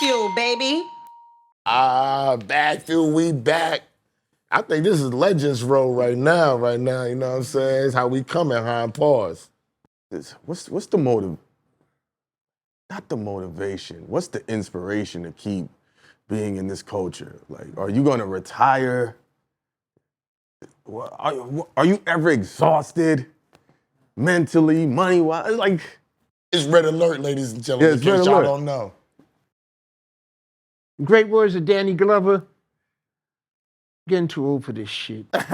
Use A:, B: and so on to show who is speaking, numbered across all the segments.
A: BagFuel, baby.
B: BagFuel, we back. I think this is Legends Row right now, you know what I'm saying? It's how we coming, Hind Pause. What's the motive? Not the motivation. What's the inspiration to keep being in this culture? Like, are you gonna retire? Are you ever exhausted? Mentally, money-wise? Like, it's red alert, ladies and gentlemen, in case y'all don't know.
C: Great words of Danny Glover. Getting too old for this shit. What's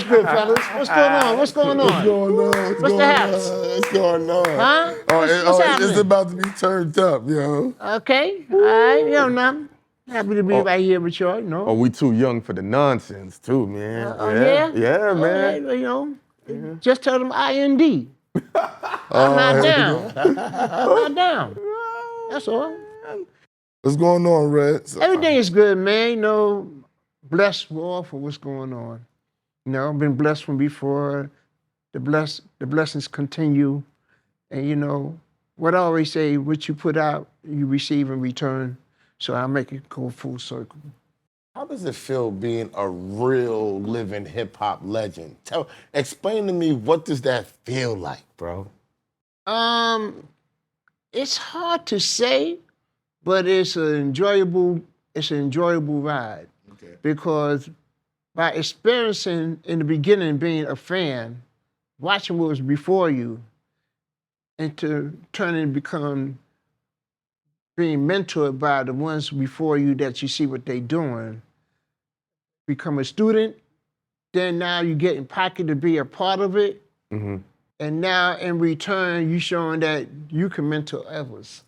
C: good, fellas? What's going on? What's going on?
B: What's going on?
C: What's the haps?
B: What's going on?
C: Huh?
B: What's happening? It's about to be turned up, yo.
C: Okay. All right. You know nothing. Happy to be right here with y'all, you know.
B: Oh, we too young for the nonsense, too, man.
C: Yeah?
B: Yeah, man.
C: You know, just tell them IND. I'm not down. I'm not down. That's all.
B: What's going on, Red?
C: Everything is good, man. You know, blessed for what's going on. You know, I've been blessed from before. The blessings continue. And you know, what I always say, what you put out, you receive in return. So I make it go full circle.
B: How does it feel being a real living hip hop legend? Explain to me, what does that feel like, bro?
C: It's hard to say, but it's an enjoyable ride. Okay. Because by experiencing in the beginning being a fan, watching what was before you, and to turn and become being mentored by the ones before you that you see what they're doing, become a student, then now you get in pocket to be a part of it, and now in return, you showing that you can mentor others.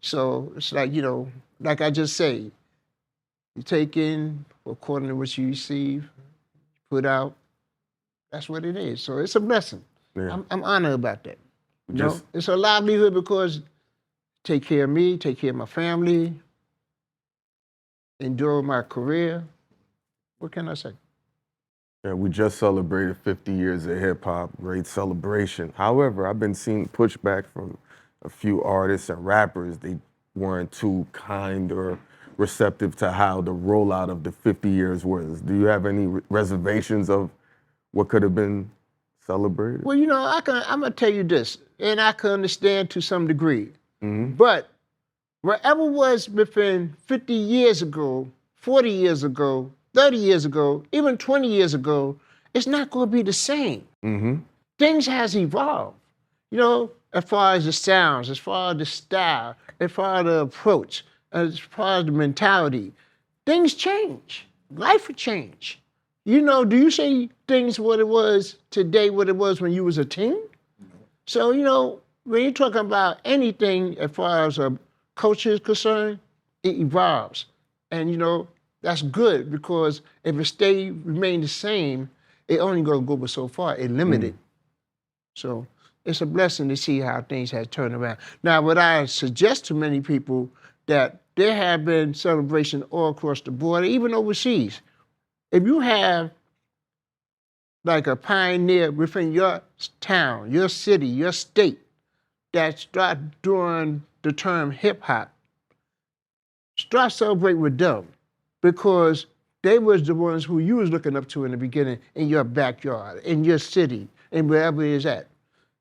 C: So it's like, you know, like I just say, you take in according to what you receive, put out, that's what it is. So it's a blessing. Yeah. I'm honored about that. You know? It's a livelihood because take care of me, take care of my family, endure my career. What can I say?
B: Yeah, we just celebrated 50 years of hip hop, great celebration. However, I've been seeing pushback from a few artists and rappers. They weren't too kind or receptive to how the rollout of the 50 years was. Do you have any reservations of what could have been celebrated?
C: Well, you know, I'm gonna tell you this, and I can understand to some degree. But wherever was within 50 years ago, 40 years ago, 30 years ago, even 20 years ago, it's not going to be the same. Things has evolved, you know, as far as the sounds, as far as the style, as far as the approach, as far as the mentality. Things change. Life will change. You know, do you see things what it was today, what it was when you was a teen? So, you know, when you're talking about anything as far as a culture is concerned, it evolves. And, you know, that's good because if it remain the same, it only gonna go but so far, it limited. So it's a blessing to see how things have turned around. Now, what I suggest to many people that there have been celebrations all across the board, even overseas. If you have like a pioneer within your town, your city, your state, that start doing the term hip hop, start celebrating with them because they was the ones who you was looking up to in the beginning in your backyard, in your city, and wherever it is at.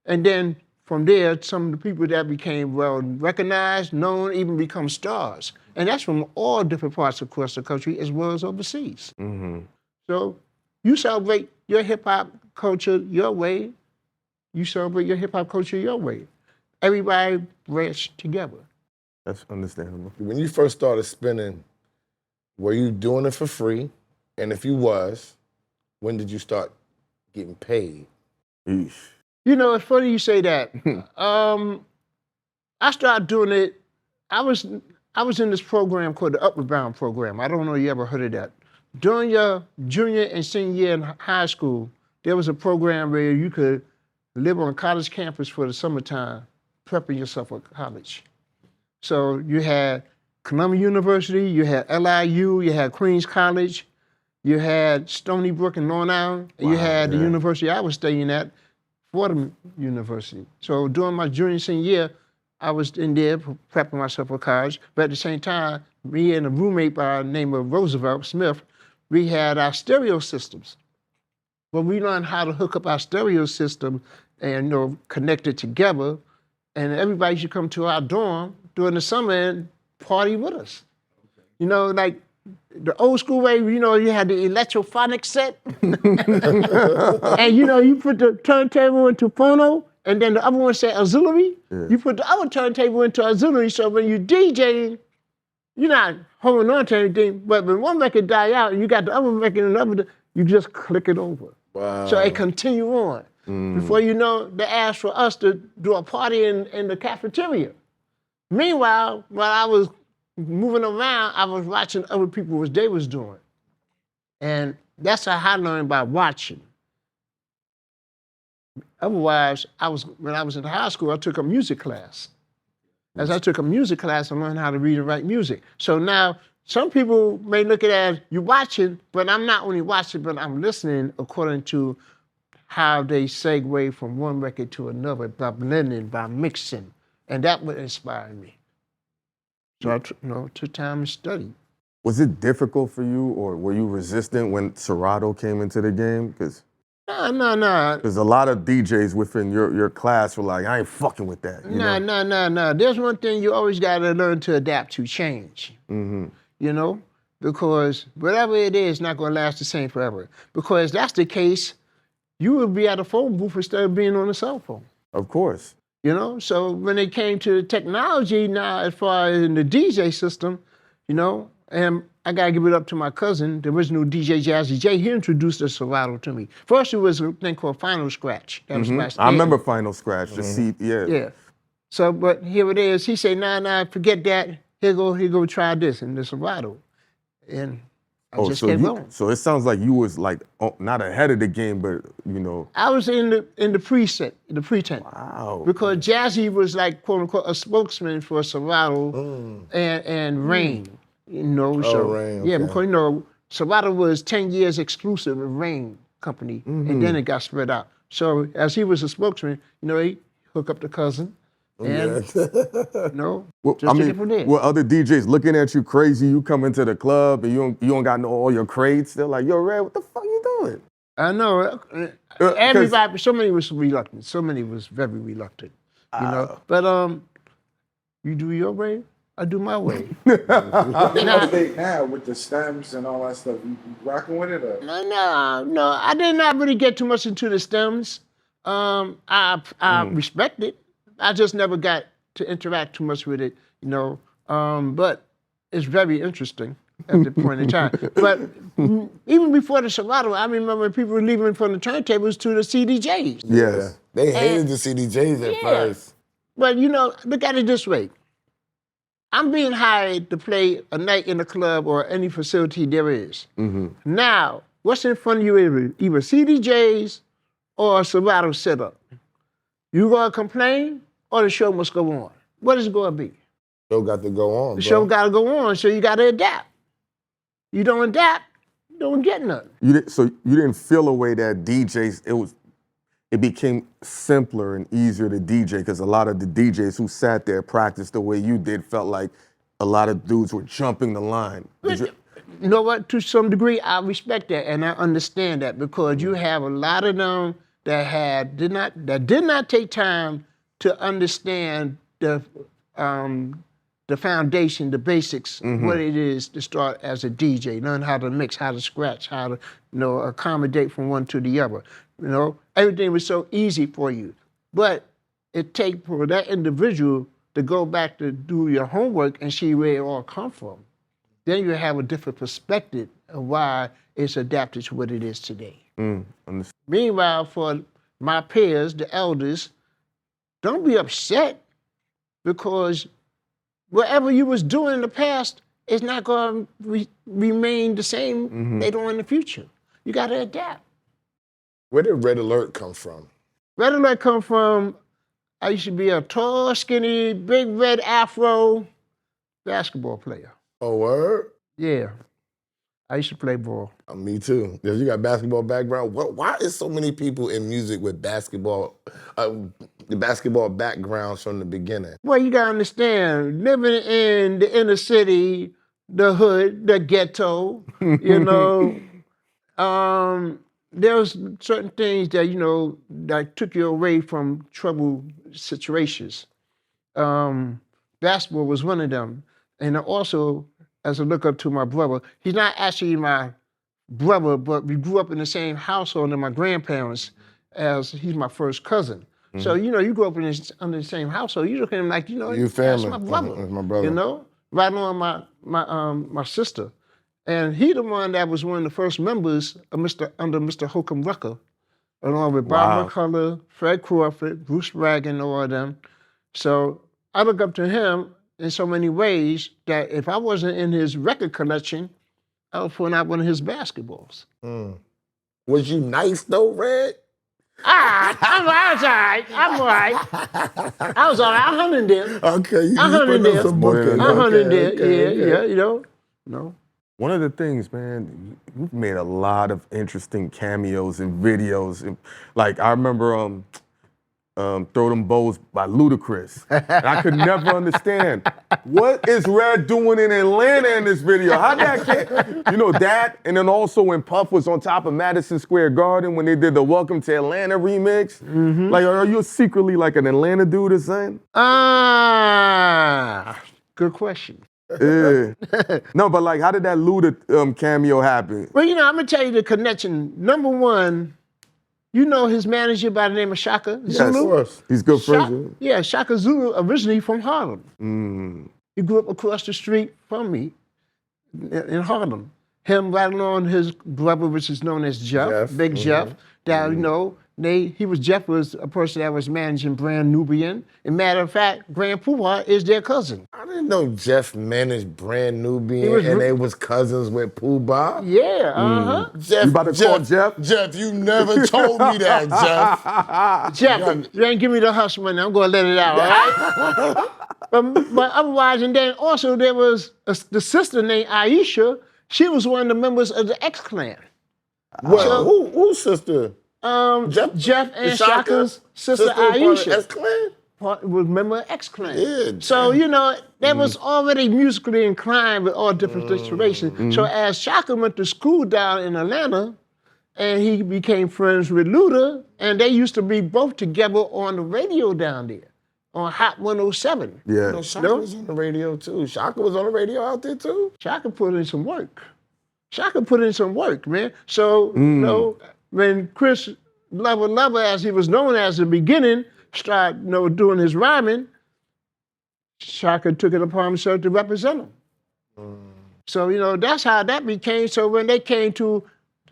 C: And then from there, some of the people that became well recognized, known, even become stars. And that's from all different parts across the country as well as overseas. So you celebrate your hip hop culture your way, you celebrate your hip hop culture your way. Everybody branch together.
B: That's understandable. When you first started spinning, were you doing it for free? And if you was, when did you start getting paid?
C: You know, it's funny you say that. I started doing it, I was in this program called the Upward Bound program. I don't know if you ever heard of that. During your junior and senior year in high school, there was a program where you could live on a college campus for the summertime, prepping yourself for college. So you had Columbia University, you had LIU, you had Queens College, you had Stony Brook and Long Island, and you had the university I was studying at, Fordham University. So during my junior and senior year, I was in there prepping myself for college, but at the same time, me and a roommate by the name of Roosevelt Smith, we had our stereo systems. Well, we learned how to hook up our stereo system and connect it together, and everybody should come to our dorm during the summer and party with us. Like the old school way, you had the electrophonic set, and you put the turntable into phono, and then the other one said auxiliary. Yeah. You put the other turntable into auxiliary, so when you DJing, you're not holding on to anything, but when one record die out and you got the other record and the other, you just click it over.
A: Wow.
C: So it continue on. Before you know, they asked for us to do a party in the cafeteria. Meanwhile, while I was moving around, I was watching other people what they was doing. And that's how I learned by watching. Otherwise, when I was in high school, I took a music class. As I took a music class, I learned how to read and write music. So now, some people may look at it as you're watching, but I'm not only watching, but I'm listening according to how they segue from one record to another by blending, by mixing. And that would inspire me. So I took time to study.
B: Was it difficult for you, or were you resistant when Serato came into the game? Because
C: No.
B: There's a lot of DJs within your class were like, I ain't fucking with that.
C: No. There's one thing you always got to learn to adapt to change. Mm-hmm. Because whatever it is not going to last the same forever. Because if that's the case, you would be at a phone booth instead of being on a cell phone.
B: Of course.
C: So when it came to the technology now, as far as in the DJ system, and I got to give it up to my cousin, the original DJ Jazzy J. He introduced the Serato to me. First, it was a thing called Final Scratch. That was my
B: I remember Final Scratch. The seat, yeah.
C: Yeah. So, but here it is. He said, nah, forget that. Here go, try this and the Serato. And I just kept going.
B: So it sounds like you was like not ahead of the game, but
C: I was in the pretense.
B: Wow.
C: Because Jazzy was like quote unquote a spokesman for Serato and Rain.
A: Rain.
C: Yeah,
A: okay.
C: because Serato was 10 years exclusive with Rain Company, and then it got spread out. So as he was a spokesman, he hooked up the cousin, and
B: well,
C: just took it from there.
B: Well, other DJs looking at you crazy, you come into the club and you don't got all your crates. They're like, yo, Red, what the fuck you doing?
C: I know. Everybody, so many was reluctant. So many was very reluctant. But you do your way, I do my way.
A: Now with the stems and all that stuff, you rocking with it? Or?
C: No. I did not really get too much into the stems. I respect it. I just never got to interact too much with it, But it's very interesting at the point in time. But even before the Serato, I remember people were leaving from the turntables to the CDJs.
B: Yes.
A: They hated the CDJs at first.
C: But look at it this way. I'm being hired to play a night in a club or any facility there is. Mm-hmm. Now, what's in front of you either CDJs or a Serato setup? You gonna complain or the show must go on? What is it gonna be?
A: Show got to go on.
C: The show got to go on, so you got to adapt. You don't adapt, you don't get nothing.
B: So you didn't feel a way that DJs, it became simpler and easier to DJ because a lot of the DJs who sat there practiced the way you did felt like a lot of dudes were jumping the line.
C: You know what? To some degree, I respect that and I understand that because you have a lot of them that did not take time to understand the foundation, the basics, what it is to start as a DJ, learn how to mix, how to scratch, how to accommodate from one to the other. Everything was so easy for you. But it takes for that individual to go back to do your homework and see where it all come from. Then you have a different perspective of why it's adapted to what it is today. Meanwhile, for my peers, the elders, don't be upset because whatever you was doing in the past is not going to remain the same later on in the future. You got to adapt.
A: Where did Red Alert come from?
C: Red Alert come from, I used to be a tall, skinny, big red afro basketball player.
A: Oh, word?
C: Yeah. I used to play ball.
D: Me too. Because you got basketball background. Why is so many people in music with basketball, the basketball backgrounds from the beginning?
C: Well, you gotta understand, living in the inner city, the hood, the ghetto, you know, there's certain things that, you know, that took you away from trouble situations. Basketball was one of them. And also, as I look up to my brother, he's not actually my brother, but we grew up in the same household and my grandparents, as he's my first cousin. So, you know, you grew up under the same household, you look at him like, you know,
D: You family.
C: that's my brother.
D: That's my brother.
C: You know, right on my sister. And he the one that was one of the first members of under Mr. Holcomb Rucker, along with Bob McCullough, Fred Crawford, Bruce Ragan, all of them. So I look up to him in so many ways that if I wasn't in his record collection, I would point out one of his basketballs.
D: Was you nice though, Red?
C: I was all right. I'm all right. I was all right. I hung in there.
D: Okay, you
C: I hung in there.
D: booking.
C: I hung in there.
D: Okay.
C: Yeah, you know. No.
B: One of the things, man, you've made a lot of interesting cameos and videos. Like I remember Throw Them Bows by Ludacris. And I could never understand, what is Red doing in Atlanta in this video? How that kid, you know, that, and then also when Puff was on top of Madison Square Garden when they did the Welcome to Atlanta remix. Like, are you secretly like an Atlanta dude or something?
C: Good question.
B: Yeah. No, but like, how did that Luda cameo happen?
C: Well, you know, I'm gonna tell you the connection. Number one, you know his manager by the name of Shaka Zulu?
D: Yes, of course.
B: He's good friends.
C: Yeah, Shaka Zulu, originally from Harlem. He grew up across the street from me in Harlem. Him right along his brother, which is known as Jeff. Big Jeff. That, you know, Jeff was a person that was managing Brand Nubian. And matter of fact, Grand Poobah is their cousin.
D: I didn't know Jeff managed Brand Nubian and they was cousins with Poobah.
C: Yeah,
D: Jeff,
B: You about to call Jeff?
D: Jeff, you never told me that, Jeff.
C: Jeff, you ain't give me the hush money. I'm gonna let it out, all right? but otherwise, and then also there was the sister named Aisha. She was one of the members of the X Clan.
D: Well, whose sister?
C: Jeff and Shaka's sister Aisha.
D: X-Clan?
C: Was member of X Clan.
D: Yeah.
C: So, you know, they was already musically inclined with all different situations. So as Shaka went to school down in Atlanta, and he became friends with Luda, and they used to be both together on the radio down there, on Hot 107.
B: Yeah.
D: No, Shaka was on the radio too. Shaka was on the radio out there too?
C: Shaka put in some work. Shaka put in some work, man. So, you know, when Chris Lover, as he was known as in the beginning, started, you know, doing his rhyming, Shaka took it upon himself to represent him. So, you know, that's how that became. So when they came to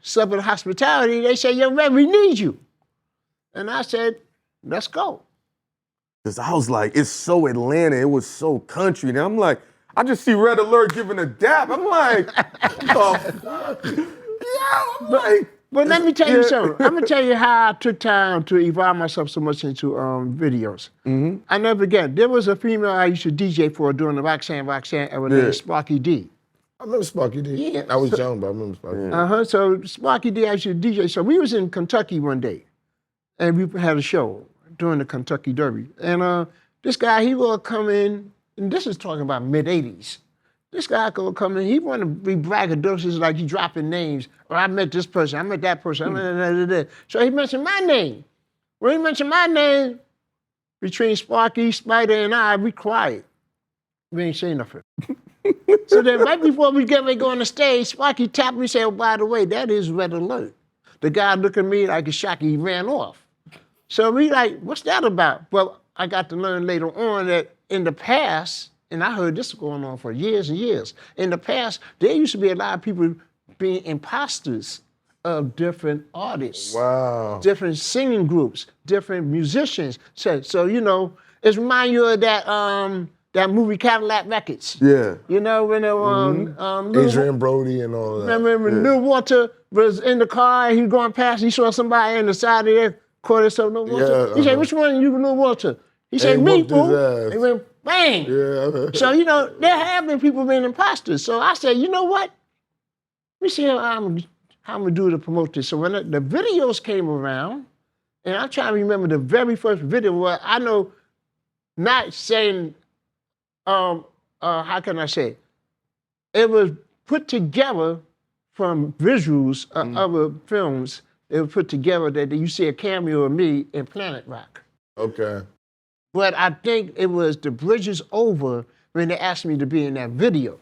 C: Southern Hospitality, they said, yo, Red, we need you. And I said, let's go.
B: Because I was like, it's so Atlanta, it was so country. And I'm like, I just see Red Alert giving a dap. I'm like, I'm like.
C: But let me tell you something. I'm gonna tell you how I took time to evolve myself so much into videos. I never forget, there was a female I used to DJ for during the Roxanne era named Sparky D.
D: I remember Sparky D.
C: Yeah.
D: I was young, but I remember Sparky D.
C: So Sparky D, I used to DJ. So we was in Kentucky one day, and we had a show during the Kentucky Derby. And this guy, he will come in, and this is talking about mid-'80s. This guy could come in, he want to be braggadocious like he dropping names. Or I met this person, I met that person, So he mentioned my name. When he mentioned my name, between Sparky, Spider, and I, we quiet. We ain't saying nothing. So then right before we get ready to go on the stage, Sparky tapped me and said, oh, by the way, that is Red Alert. The guy looked at me like a shock, he ran off. So we like, what's that about? Well, I got to learn later on that in the past, and I heard this going on for years and years. In the past, there used to be a lot of people being imposters of different artists.
D: Wow.
C: Different singing groups, different musicians. So you know, it reminds you of that movie Cadillac Records.
B: Yeah.
C: You know, when it was
D: Adrian Brody and all of that.
C: remember when Lil Walter was in the car and he was going past, he saw somebody in the side of there, caught himself, Lil Walter. He said, which one of you Lil Walter? He said,
D: And
C: me,
D: whooped his
C: fool.
D: ass.
C: He went, bang.
D: Yeah.
C: So, you know, there have been people being imposters. So I said, you know what? me see how I'm gonna do to promote this. So when the videos came around, and I'm trying to remember the very first video where I know, not saying, how can I say? It was put together from visuals of other films. It was put together that you see a cameo of me in Planet Rock.
D: Okay.
C: But I think it was The Bridge Is Over when they asked me to be in that video.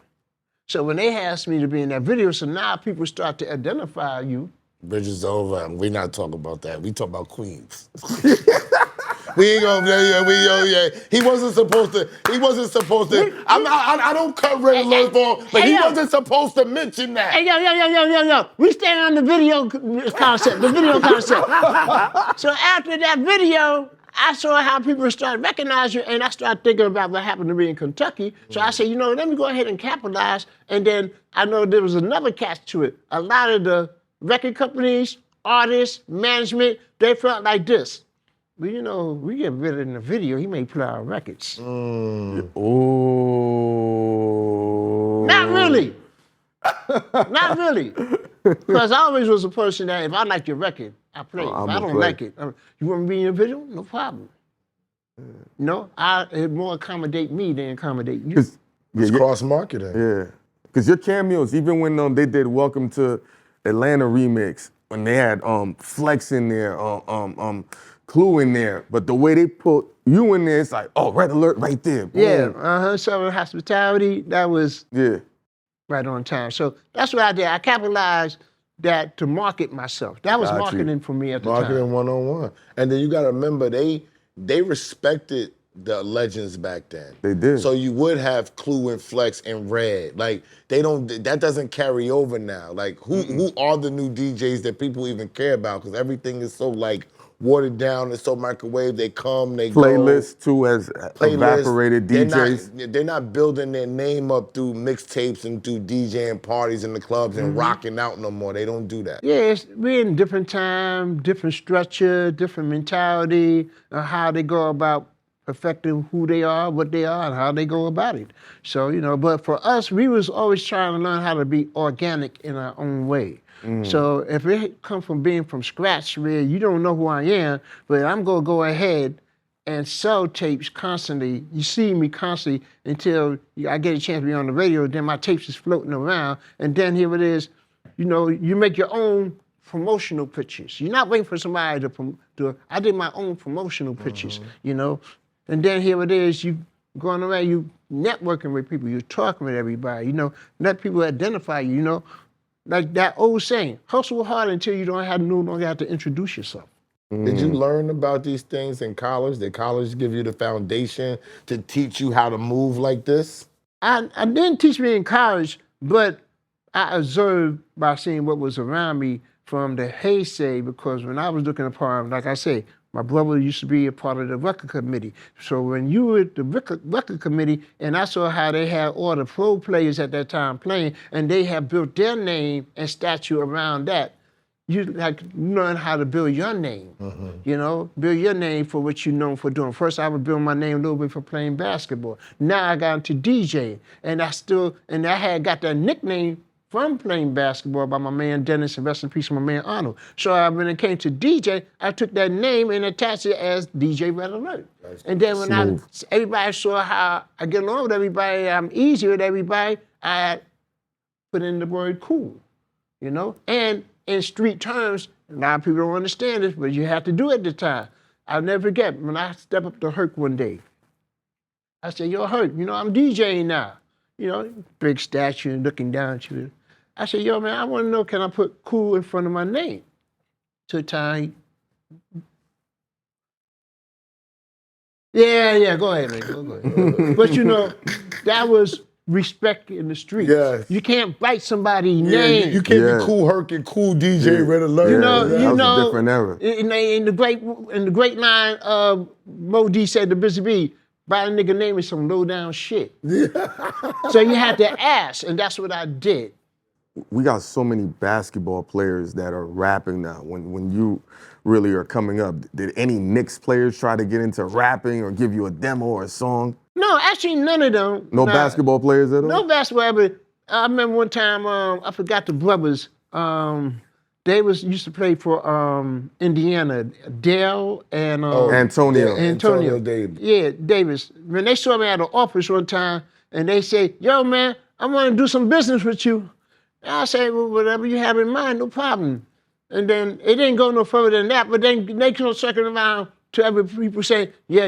C: So when they asked me to be in that video, so now people start to identify you.
D: Bridge is over. We're not talking about that. We talk about Queens. We ain't gonna. He wasn't supposed to. I don't cut red alert for him, but he wasn't supposed to mention that.
C: Hey, yo. We stand on the video concept. So after that video, I saw how people started recognizing you, and I started thinking about what happened to me in Kentucky. So I said, let me go ahead and capitalize. And then I know there was another catch to it. A lot of the record companies, artists, management, they felt like this. Well, we get rid of in the video, he may play our records.
B: Oh.
C: Not really. Not really. Because I always was a person that if I like your record, I play it. If I don't like it, you want me to be in your video? No problem. It more accommodate me than accommodate you.
D: It's cross-marketing.
B: Yeah. Because your cameos, even when they did Welcome to Atlanta remix, when they had Flex in there, Kool in there, but the way they put you in there, it's like, red alert right there. Boom.
C: Yeah, Southern Hospitality, that was right on time. So that's what I did. I capitalized that to market myself. That was marketing for me at the time.
D: Marketing 101. And then you got to remember, they respected the legends back then.
B: They did.
D: So you would have Kool and Flex and Red. Like, that doesn't carry over now. Like, who are the new DJs that people even care about? Because everything is so, like, watered down, it's so microwave, they come, they go.
B: Playlists too, as evaporated DJs.
D: They're not building their name up through mixtapes and through DJing parties in the clubs and rocking out no more. They don't do that.
C: Yeah, we're in different time, different structure, different mentality, how they go about perfecting who they are, what they are, and how they go about it. So, but for us, we was always trying to learn how to be organic in our own way. So if it come from being from scratch where you don't know who I am, but I'm gonna go ahead and sell tapes constantly. You see me constantly until I get a chance to be on the radio, then my tapes is floating around, and then here it is, you make your own promotional pictures. You're not waiting for somebody to I did my own promotional pictures, and then here it is, you going around, you networking with people, you talking with everybody, let people identify you, Like that old saying, hustle hard until you no longer have to introduce yourself.
D: Did you learn about these things in college? Did college give you the foundation to teach you how to move like this?
C: I didn't teach me in college, but I observed by seeing what was around me from the hearsay, because when I was looking upon, like I say, my brother used to be a part of the record committee. So when you were at the record committee, and I saw how they had all the pro players at that time playing, and they have built their name and statue around that, you learn how to build your name. Build your name for what you're known for doing. First, I would build my name a little bit for playing basketball. Now I got into DJing, and I had got that nickname from playing basketball by my man Dennis, and rest in peace, my man Arnold. So when it came to DJ, I took that name and attached it as DJ Red Alert. And then when everybody saw how I get along with everybody, I'm easy with everybody, I put in the word Kool, And in street terms, a lot of people don't understand this, but you have to do it at the time. I'll never forget when I stepped up to Herc one day. I said, yo, Herc, I'm DJing now. Big statue and looking down at you. I said, yo, man, I want to know, can I put Kool in front of my name? To time. Yeah, go ahead, man. Go ahead. But that was respect in the street.
D: Yes.
C: You can't bite somebody's name.
D: You can't be Kool Herc and Kool DJ Red Alert.
B: That was a different era.
C: In the great line of Mo D said to Busy B, by a nigga naming some low down shit. So you had to ask, and that's what I did.
B: We got so many basketball players that are rapping now. When you really are coming up, did any Knicks players try to get into rapping or give you a demo or a song?
C: No, actually none of them.
B: No basketball players at all?
C: No basketball, but I remember one time, I forgot the brothers. They used to play for Indiana, Dale and
B: Antonio.
C: Antonio
D: Davis.
C: Yeah, Davis. When they saw me at the office one time, and they say, "Yo, man, I want to do some business with you." And I say, "Well, whatever you have in mind, no problem." And then it didn't go no further than that. But then they come circling around to other people saying, "Yeah,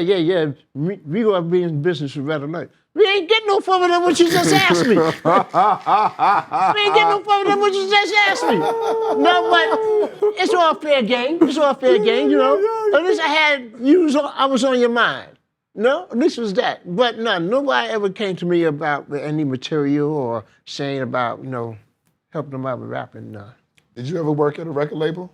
C: we gonna be in business with Red Alert." We ain't getting no further than what you just asked me. We ain't getting no further than what you just asked me. No, but it's all fair game. It's all fair game, you know. At least I was on your mind. No, at least it was that. But nobody ever came to me about any material or saying about, helping them out with rapping, no.
D: Did you ever work at a record label?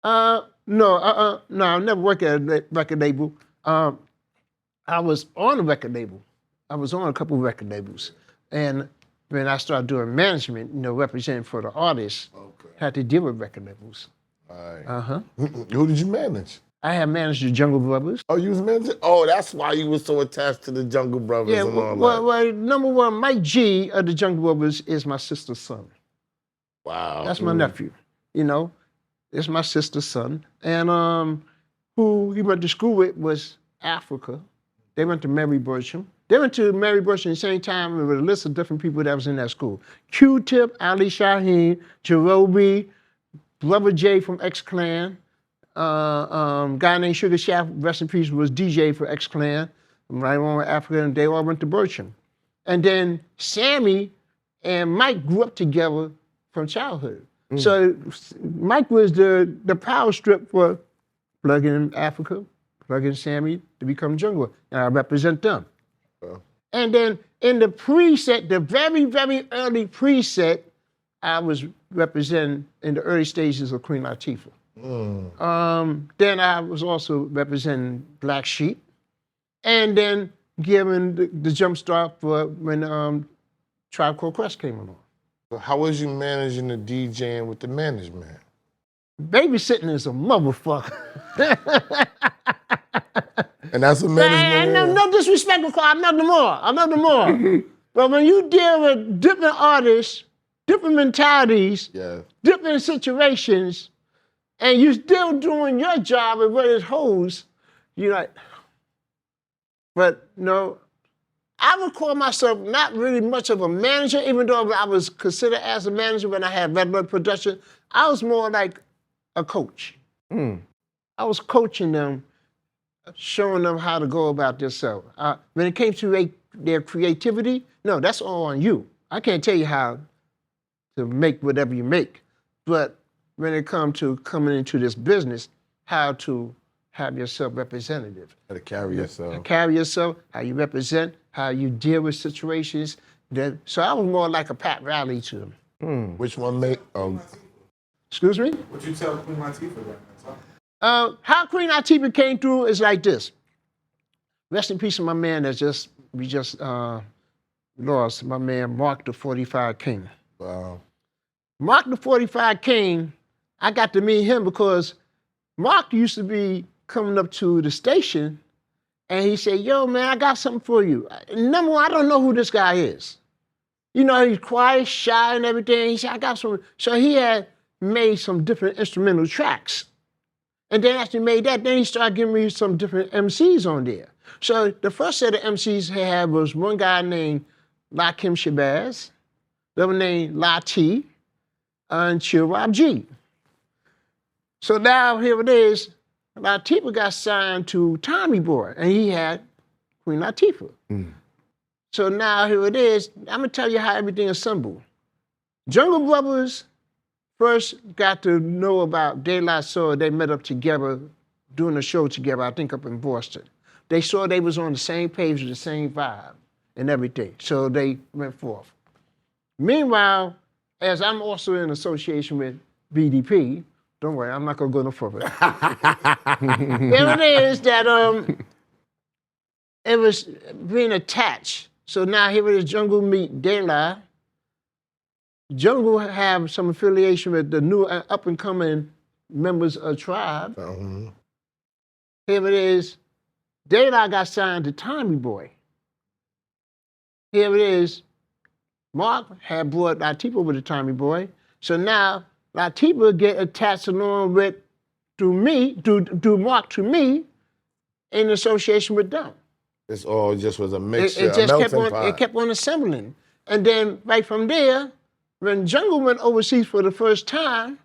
C: No, I never worked at a record label. I was on a record label. I was on a couple of record labels. And when I started doing management, representing for the artists, had to deal with record labels.
D: All right.
C: Uh-huh.
D: Who did you manage?
C: I had managed the Jungle Brothers.
D: Oh, you was managing? Oh, that's why you were so attached to the Jungle Brothers
C: Yeah,
D: and all that.
C: well, number one, Mike G of the Jungle Brothers is my sister's son.
D: Wow.
C: That's my nephew, It's my sister's son. And who he went to school with was Africa. They went to Mary Bertram. They went to Mary Bertram at the same time with a list of different people that was in that school. Q-Tip, Ali Shaheen, Jerobi, Brother J from X-Clan, guy named Sugar Shaft, rest in peace, was DJ for X-Clan. Right on with Africa, and they all went to Bertram. And then Sammy and Mike grew up together from childhood. So Mike was the power strip for Plug in Africa, Plug in Sammy to become Jungle, and I represent them. And then in the preset, the very, very early preset, I was representing in the early stages of Queen Latifah. Then I was also representing Black Sheep, and then giving the jump start for when Tribe Called Quest came along.
D: So how was you managing the DJing with the management?
C: Babysitting is a motherfucker.
D: And that's a management.
C: No disrespect, I'm not the more. But when you deal with different artists, different mentalities, different situations, and you still doing your job and what it holds, you're like, but no, I would call myself not really much of a manager, even though I was considered as a manager when I had Red Blood Production. I was more like a coach. I was coaching them, showing them how to go about themselves. When it came to their creativity, no, that's all on you. I can't tell you how to make whatever you make, but when it comes to coming into this business, how to have yourself representative.
D: How to carry yourself.
C: How carry yourself, how you represent, how you deal with situations. So I was more like a Pat Riley to them.
D: Which one make?
C: Excuse me?
A: What you tell Queen Latifah that?
C: How Queen Latifah came through is like this. Rest in peace to my man we just lost, my man Mark the 45 King.
D: Wow.
C: Mark the 45 King, I got to meet him because Mark used to be coming up to the station and he said, "Yo, man, I got something for you." Number one, I don't know who this guy is. He's quiet, shy and everything. He said, "I got some." So he had made some different instrumental tracks. And then after he made that, then he started giving me some different MCs on there. So the first set of MCs he had was one guy named Lakim Shabazz, the other named La T, and Chill Rob G. So now here it is, Latifah got signed to Tommy Boy, and he had Queen Latifah. So now here it is, I'm gonna tell you how everything assembled. Jungle Brothers first got to know about De La Soul. They met up together, doing a show together, I think up in Boston. They saw they was on the same page with the same vibe and everything, so they went forth. Meanwhile, as I'm also in association with BDP, don't worry, I'm not gonna go no further. There it is that it was being attached. So now here it is, Jungle meet De La. Jungle have some affiliation with the new up-and-coming members of Tribe. Here it is, De La got signed to Tommy Boy. Here it is, Mark had brought Latifa over to Tommy Boy. So now Latifa get attached along with through Mark to me in association with them.
D: This all just was a mixture,
C: It just
D: a
C: kept
D: melting
C: on.
D: pot.
C: It kept on assembling, and then right from there, when Jungle went overseas for the first time,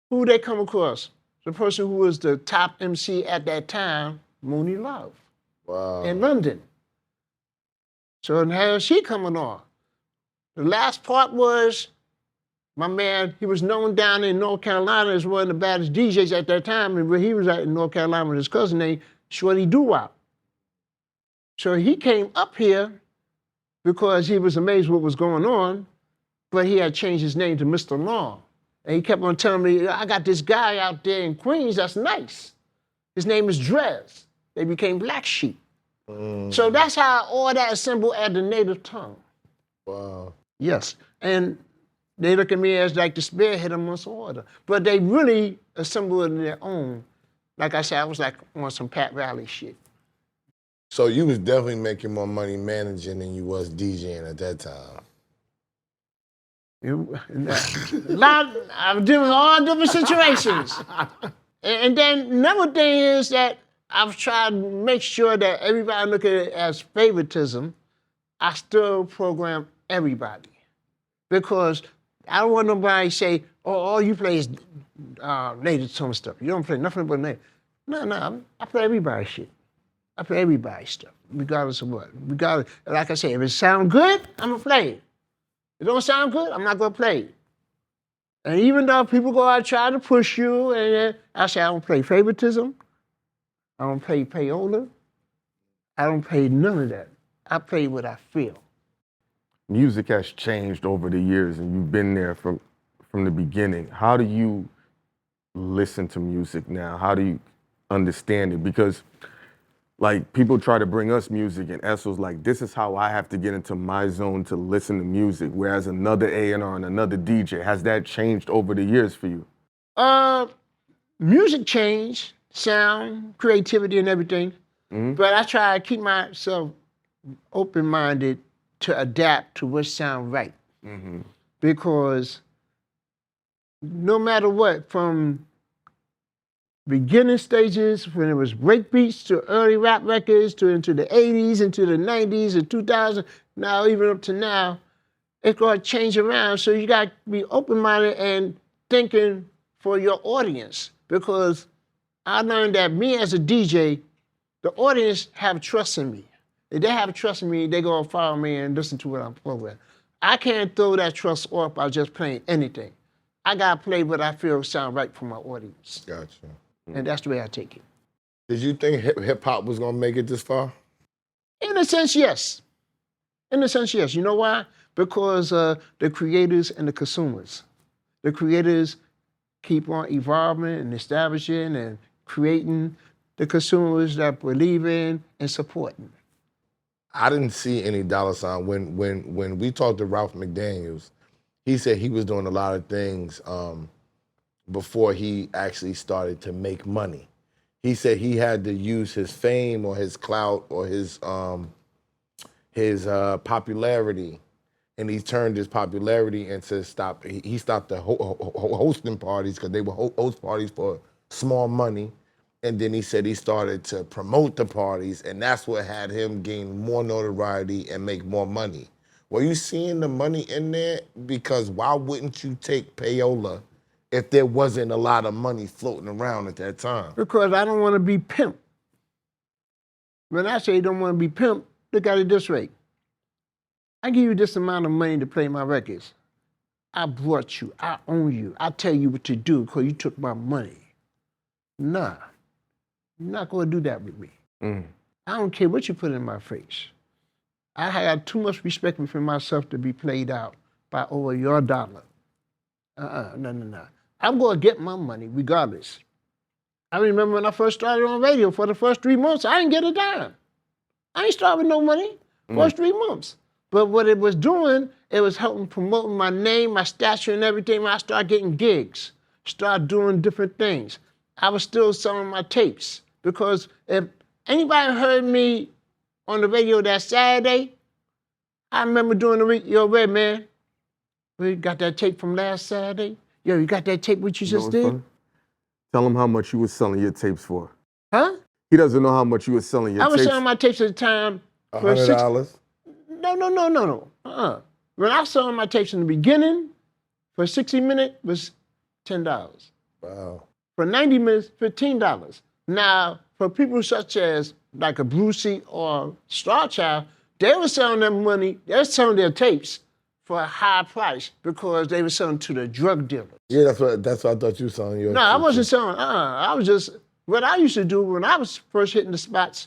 C: who they come across? The person who was the top MC at that time, Mooney Love,
D: Wow.
C: in London. So now she coming on. The last part was my man. He was known down in North Carolina as one of the baddest DJs at that time, and where he was at in North Carolina with his cousin named Shorty Doo-Wop. So he came up here because he was amazed what was going on, but he had changed his name to Mr. Long. And he kept on telling me, I got this guy out there in Queens that's nice. His name is Drez. They became Black Sheep. So that's how all that assembled at the native tongue.
D: Wow.
C: Yes. And they look at me as like the spearhead amongst order. But they really assembled in their own. Like I said, I was like on some Pat Riley shit.
D: So you was definitely making more money managing than you was DJing at that time.
C: I'm doing all different situations. And then another thing is that I've tried to make sure that everybody look at it as favoritism. I still program everybody. Because I don't want nobody to say, oh, all you play is native tongue stuff. You don't play nothing but native. No, I play everybody's shit. I play everybody's stuff, regardless of what. Like I say, if it sounds good, I'm gonna play it. If it don't sound good, I'm not gonna play it. And even though people go out trying to push you, and I say I don't play favoritism, I don't play payola, I don't play none of that. I play what I feel.
B: Music has changed over the years, and you've been there from the beginning. How do you listen to music now? How do you understand it? Because like people try to bring us music, and Essel's like, this is how I have to get into my zone to listen to music. Whereas another A&R and another DJ, has that changed over the years for you?
C: Music changed, sound, creativity, and everything. But I try to keep myself open-minded to adapt to what sounds right. Because no matter what, from beginning stages, when it was breakbeats to early rap records, to into the 80s, into the 90s, and 2000, now even up to now, it's going to change around. So you got to be open-minded and thinking for your audience. Because I learned that me as a DJ, the audience have trust in me. If they have trust in me, they're going to follow me and listen to what I'm programming. I can't throw that trust off by just playing anything. I got to play what I feel sound right for my audience.
D: Gotcha.
C: And that's the way I take it.
D: Did you think hip-hop was going to make it this far?
C: In a sense, yes. In a sense, yes. You know why? Because the creators and the consumers. The creators keep on evolving and establishing and creating. The consumers that believe in and supporting.
D: I didn't see any dollar sign. When we talked to Ralph McDaniels, he said he was doing a lot of things before he actually started to make money. He said he had to use his fame or his clout or his popularity, and he turned his popularity into stop. He stopped the hosting parties because they would host parties for small money. And then he said he started to promote the parties, and that's what had him gain more notoriety and make more money. Were you seeing the money in there? Because why wouldn't you take payola if there wasn't a lot of money floating around at that time?
C: Because I don't want to be pimped. When I say don't want to be pimped, look at it this way. I give you this amount of money to play my records. I brought you, I own you. I tell you what to do because you took my money. Nah. You're not going to do that with me. I don't care what you put in my face. I have too much respect for myself to be played out by over your dollar. No. I'm going to get my money regardless. I remember when I first started on radio, for the first 3 months, I didn't get a dime. I ain't starting with no money, first 3 months. But what it was doing, it was helping promoting my name, my stature and everything. When I started getting gigs, started doing different things. I was still selling my tapes because if anybody heard me on the radio that Saturday, I remember doing yo, Red man, we got that tape from last Saturday. Yo, you got that tape what you just
B: what's
C: did?
B: funny? Tell him how much you was selling your tapes for.
C: Huh?
B: He doesn't know how much you was selling your
C: I was
B: tapes.
C: selling my tapes at the time for
D: $100.
C: No. When I was selling my tapes in the beginning, for 60 minutes was $10.
D: Wow.
C: For 90 minutes, $15. Now, for people such as like a Brucey or Star Child, they were selling they were selling their tapes for a high price because they were selling to the drug dealers.
D: Yeah, that's what I thought you were selling your.
C: No, I wasn't selling. I was just, what I used to do when I was first hitting the spots,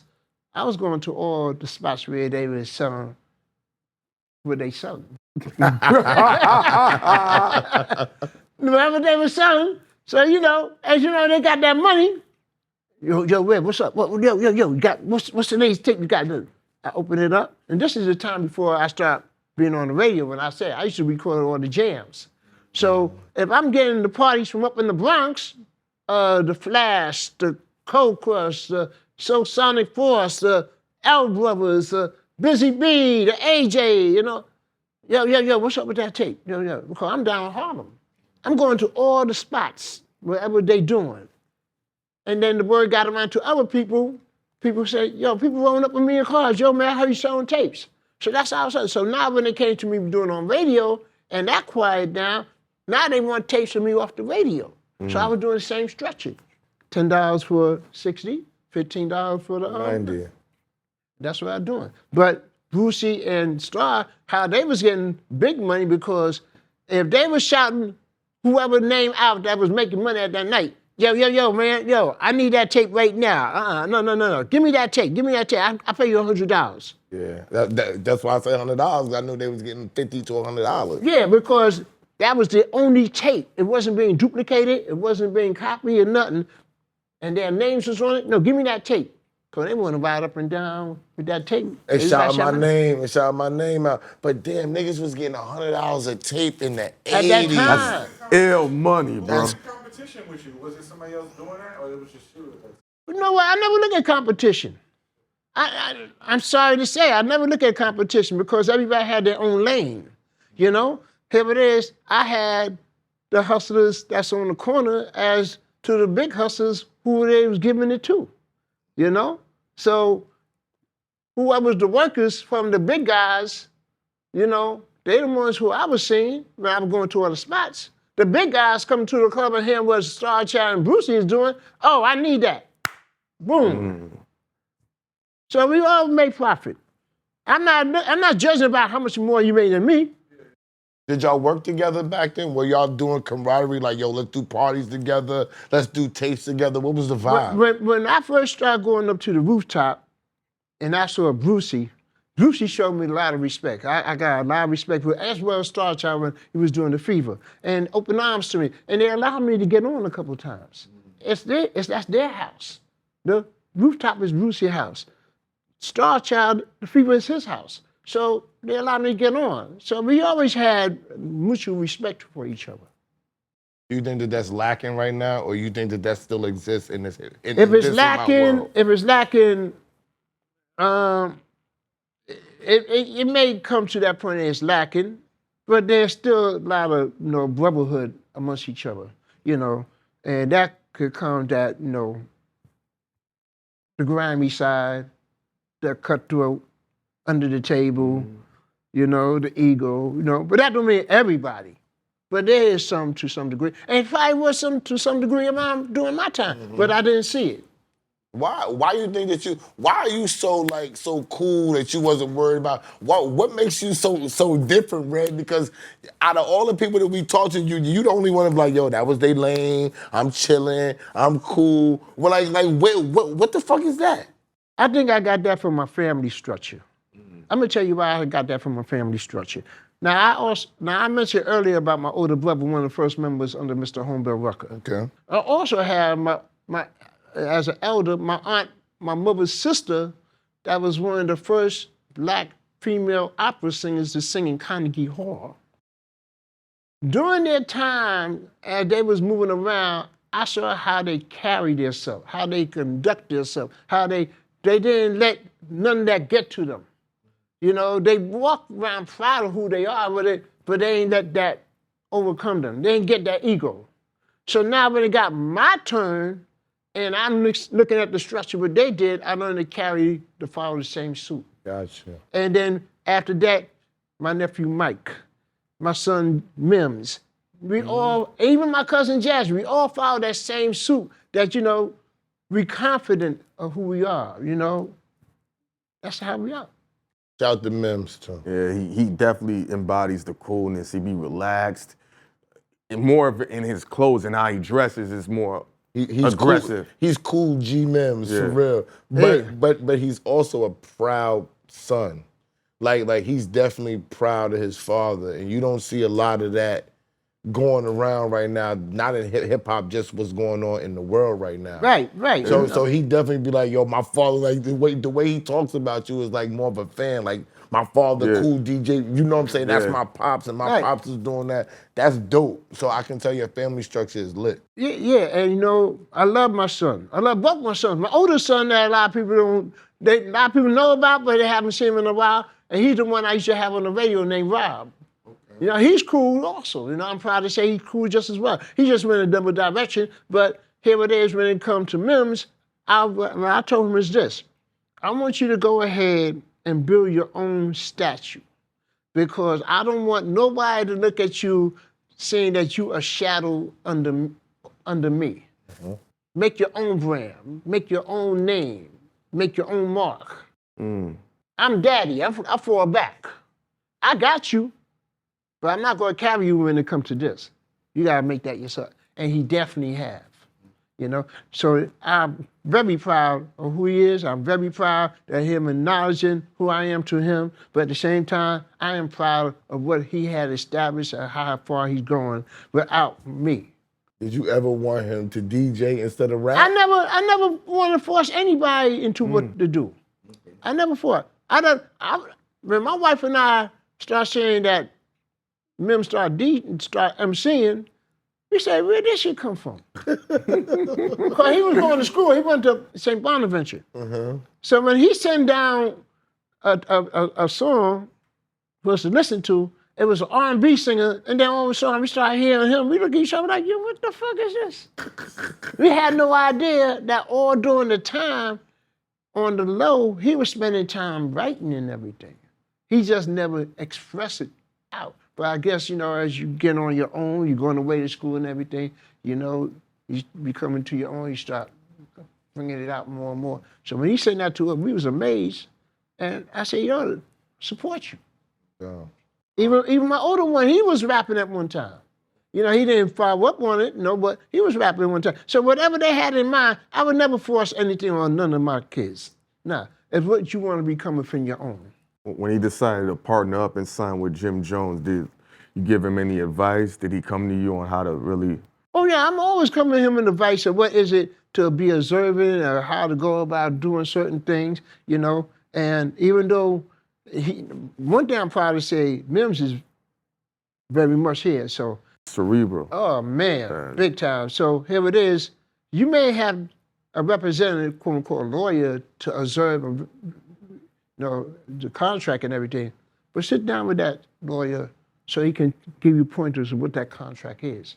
C: I was going to all the spots where they were selling what they selling. Whatever they were selling. So, as you know, they got that money. Yo, Red, what's up? Yo, you got, what's the latest tape you got? I open it up, and this is the time before I start being on the radio. When I say I used to record all the jams. So if I'm getting the parties from up in the Bronx, the Flash, the Cold Crush, the Soul Sonic Force, the L Brothers, the Busy B, the AJ, yo, what's up with that tape? Yo, because I'm down in Harlem. I'm going to all the spots, wherever they doing. And then the word got around to other people. People say, yo, people rolling up with me in cars. Yo, man, how you selling tapes? So that's how I was selling. So now when they came to me doing on radio, and that quieted down, now they want tapes of me off the radio. So I was doing the same stretching. $10 for 60, $15 for the
D: 90.
C: That's what I'm doing. But Brucey and Star, how they was getting big money because if they was shouting whoever name out that was making money at that night, yo, man, I need that tape right now. No. Give me that tape. I pay you $100.
D: Yeah, that's why I say $100. I knew they was getting $50 to $100.
C: Yeah, because that was the only tape. It wasn't being duplicated. It wasn't being copied or nothing. And their names was on it. No, give me that tape. Because they want to ride up and down with that tape.
D: And shout my name out. But damn, niggas was getting $100 a tape in the 80s.
C: At that time.
B: Ill money, bro.
A: What's the competition with you? Was it somebody else doing that, or it was just you?
C: You know what? I never look at competition. I'm sorry to say, I never look at competition because everybody had their own lane. Here it is. I had the hustlers that's on the corner as to the big hustlers who they was giving it to. So whoever was the workers from the big guys, they the ones who I was seeing when I was going to other spots. The big guys coming to the club and hearing what Star Child and Brucey is doing. Oh, I need that. Boom. So we all make profit. I'm not judging about how much more you made than me.
D: Did y'all work together back then? Were y'all doing camaraderie like, yo, let's do parties together, let's do tapes together? What was the vibe?
C: When I first started going up to the rooftop and I saw Brucey showed me a lot of respect. I got a lot of respect for as well as Star Child when he was doing the Fever and open arms to me. And they allowed me to get on a couple of times. That's their house. The rooftop is Brucey's house. Star Child, the Fever is his house. So they allowed me to get on. So we always had mutual respect for each other.
D: Do you think that that's lacking right now, or you think that still exists in this?
C: If it's lacking, it may come to that point that it's lacking, but there's still a lot of brotherhood amongst each other, and that could come that the grimy side, the cutthroat, under the table, the ego, but that don't mean everybody. But there is some to some degree. And probably was some to some degree around during my time, but I didn't see it.
D: Why you think that why are you so cool that you wasn't worried about, what makes you so different, Red? Because out of all the people that we talked to, you the only one of like, yo, that was they lane, I'm chilling, I'm cool. Well, what the fuck is that?
C: I think I got that from my family structure. I'm gonna tell you why I got that from my family structure. Now I mentioned earlier about my older brother, one of the first members under Mr. Homebell Rucker.
D: Okay.
C: I also have my as an elder, my aunt, my mother's sister, that was one of the first black female opera singers to sing in Carnegie Hall. During their time, as they was moving around, I saw how they carried themselves, how they conduct themselves, how they didn't let none of that get to them. You know, they walk around proud of who they are, but they ain't let that overcome them. They ain't get that ego. So now when it got my turn, and I'm looking at the structure what they did, I learned to follow the same suit.
D: Gotcha.
C: And then after that, my nephew Mike, my son Mims, we all, even my cousin Jazz, we all follow that same suit that, you know, we confident of who we are, you know. That's how we are.
D: Shout out to Mims too.
B: Yeah, he definitely embodies the coolness. He be relaxed. And more of it in his clothes and how he dresses is more
D: He's
B: aggressive.
D: Cool. He's cool G Mims for real. But he's also a proud son. Like he's definitely proud of his father. And you don't see a lot of that going around right now, not in hip hop, just what's going on in the world right now.
C: Right.
D: So he definitely be like, yo, my father, like the way he talks about you is like more of a fan. Like my father, cool DJ, you know what I'm saying? That's my pops, and my pops is doing that. That's dope. So I can tell your family structure is lit.
C: Yeah, and you know, I love my son. I love both my sons. My older son that a lot of people know about, but they haven't seen him in a while. And he's the one I used to have on the radio named Rob. You know, he's cool also. You know, I'm proud to say he's cool just as well. He just went in a double direction, but here it is when it comes to Mims, I told him is this. I want you to go ahead and build your own statue because I don't want nobody to look at you saying that you a shadow under me. Mm-hmm. Make your own brand, make your own name, make your own mark. I'm daddy, I fall back. I got you. But I'm not going to carry you when it comes to this. You got to make that yourself. And he definitely have, you know. So I'm very proud of who he is. I'm very proud of him acknowledging who I am to him. But at the same time, I am proud of what he had established and how far he's going without me.
D: Did you ever want him to DJ instead of rap?
C: I never want to force anybody into what to do. I never fought. When my wife and I start saying that Mims start MCing, we said, where did she come from? Because he was going to school. He went to St. Bonaventure. So when he sent down a song for us to listen to, it was an R&B singer, and then all of a sudden we started hearing him. We look at each other like, yo, what the fuck is this? We had no idea that all during the time, on the low, he was spending time writing and everything. He just never expressed it out. But I guess, you know, as you get on your own, you're going away to school and everything, you know, you become into your own, you start bringing it out more and more. So when he said that to us, we was amazed. And I said, yo, support you.
D: Yeah.
C: Even my older one, he was rapping at one time. You know, he didn't follow up on it, no, but he was rapping at one time. So whatever they had in mind, I would never force anything on none of my kids. Nah, it's what you want to become within your own.
B: When he decided to partner up and sign with Jim Jones, did you give him any advice? Did he come to you on how to really?
C: Oh yeah, I'm always coming to him with advice of what is it to be observant or how to go about doing certain things, you know. And even though one thing I'm proud to say, Mims is very much here, so.
B: Cerebral.
C: Oh man, big time. So here it is. You may have a representative, quote unquote, lawyer to observe, you know, the contract and everything, but sit down with that lawyer so he can give you pointers of what that contract is.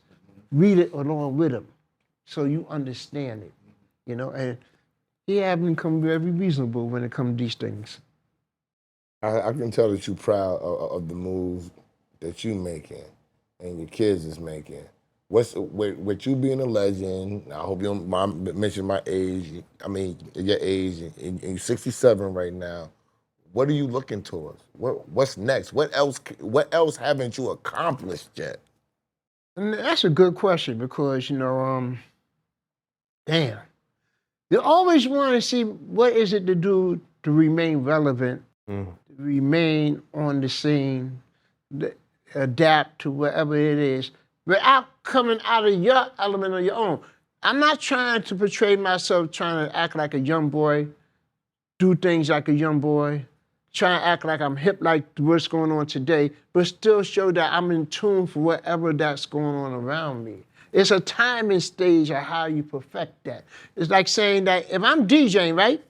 C: Read it along with him so you understand it, you know, and he has become very reasonable when it comes to these things.
D: I can tell that you're proud of the move that you're making and your kids is making. With you being a legend, I hope you don't mention my age, I mean, your age, and you're 67 right now. What are you looking towards? What's next? What else haven't you accomplished yet?
C: And that's a good question because, you know, damn. You always want to see what is it to do to remain relevant, remain on the scene, adapt to whatever it is, without coming out of your element of your own. I'm not trying to portray myself trying to act like a young boy, do things like a young boy, try to act like I'm hip like what's going on today, but still show that I'm in tune for whatever that's going on around me. It's a time and stage of how you perfect that. It's like saying that if I'm DJing, right?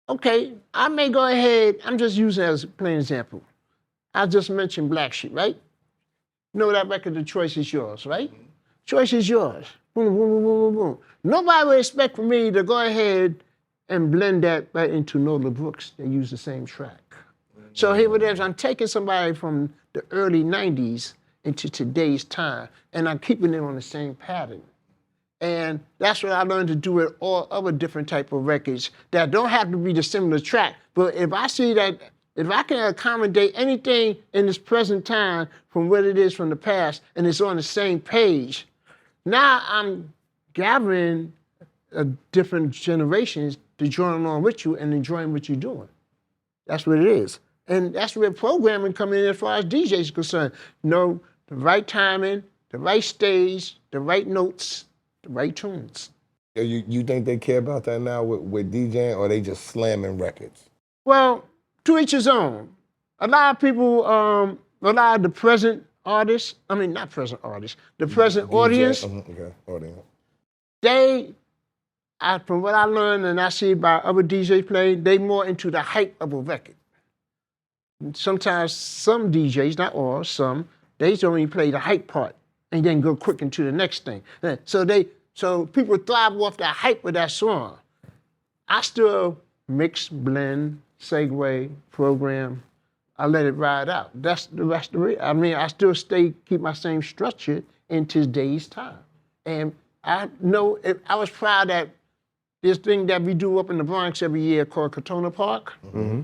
C: okay, I may go ahead, I'm just using it as a plain example. I just mentioned Black Sheep, right? You know that record, The Choice Is Yours, right? Choice is yours. Boom, boom, boom, boom, boom. Nobody would expect for me to go ahead and blend that right into Nola Brooks. They use the same track. So here it is, I'm taking somebody from the early 90s into today's time, and I'm keeping it on the same pattern. And that's what I learned to do with all other different type of records that don't have to be the similar track. But if I see that, if I can accommodate anything in this present time from what it is from the past, and it's on the same page, now I'm gathering different generations to join along with you and enjoying what you're doing. That's what it is. And that's where programming comes in as far as DJs is concerned. You know, the right timing, the right stage, the right notes, the right tunes.
D: You think they care about that now with DJing, or they just slamming records?
C: Well, to each his own. A lot of people, a lot of the present artists, I mean, not present artists, the present audience,
D: Okay, audience.
C: from what I learned and I see by other DJs playing, they more into the hype of a record. Sometimes some DJs, not all, some, they only play the hype part and then go quick into the next thing. So people thrive off the hype of that song. I still mix, blend, segue, program. I let it ride out. That's the rest of it. I mean, I still keep my same structure in today's time. And I know, I was proud that this thing that we do up in the Bronx every year called Katona Park. Mm-hmm.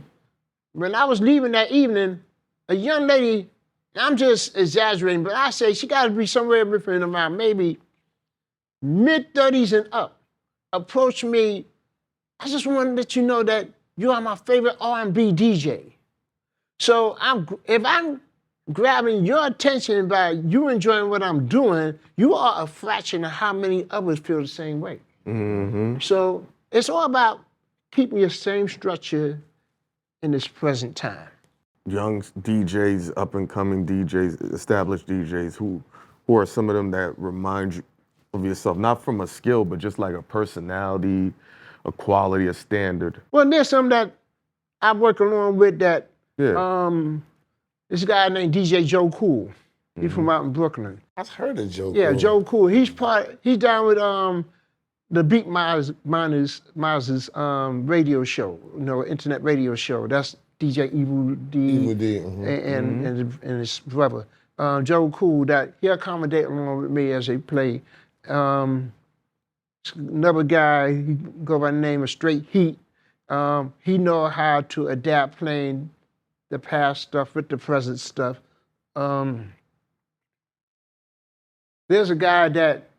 C: When I was leaving that evening, a young lady, I'm just exaggerating, but I say she got to be somewhere between around maybe mid-30s and up, approached me. I just want to let you know that you are my favorite R&B DJ. So if I'm grabbing your attention by you enjoying what I'm doing, you are a fraction of how many others feel the same way. Mm-hmm. So it's all about keeping your same structure in this present time.
B: Young DJs, up-and-coming DJs, established DJs, who are some of them that remind you of yourself, not from a skill, but just like a personality, a quality, a standard?
C: Well, there's some that I work along with that.
B: Yeah.
C: This guy named DJ Kool. He's from out in Brooklyn.
D: I've heard of Joe.
C: Yeah, Kool. He's down with the Beat Miners radio show, you know, internet radio show. That's DJ Evil D, and his brother. Kool, that he accommodate along with me as they play. Another guy, he go by the name of Straight Heat. He know how to adapt playing the past stuff with the present stuff. There's a guy that,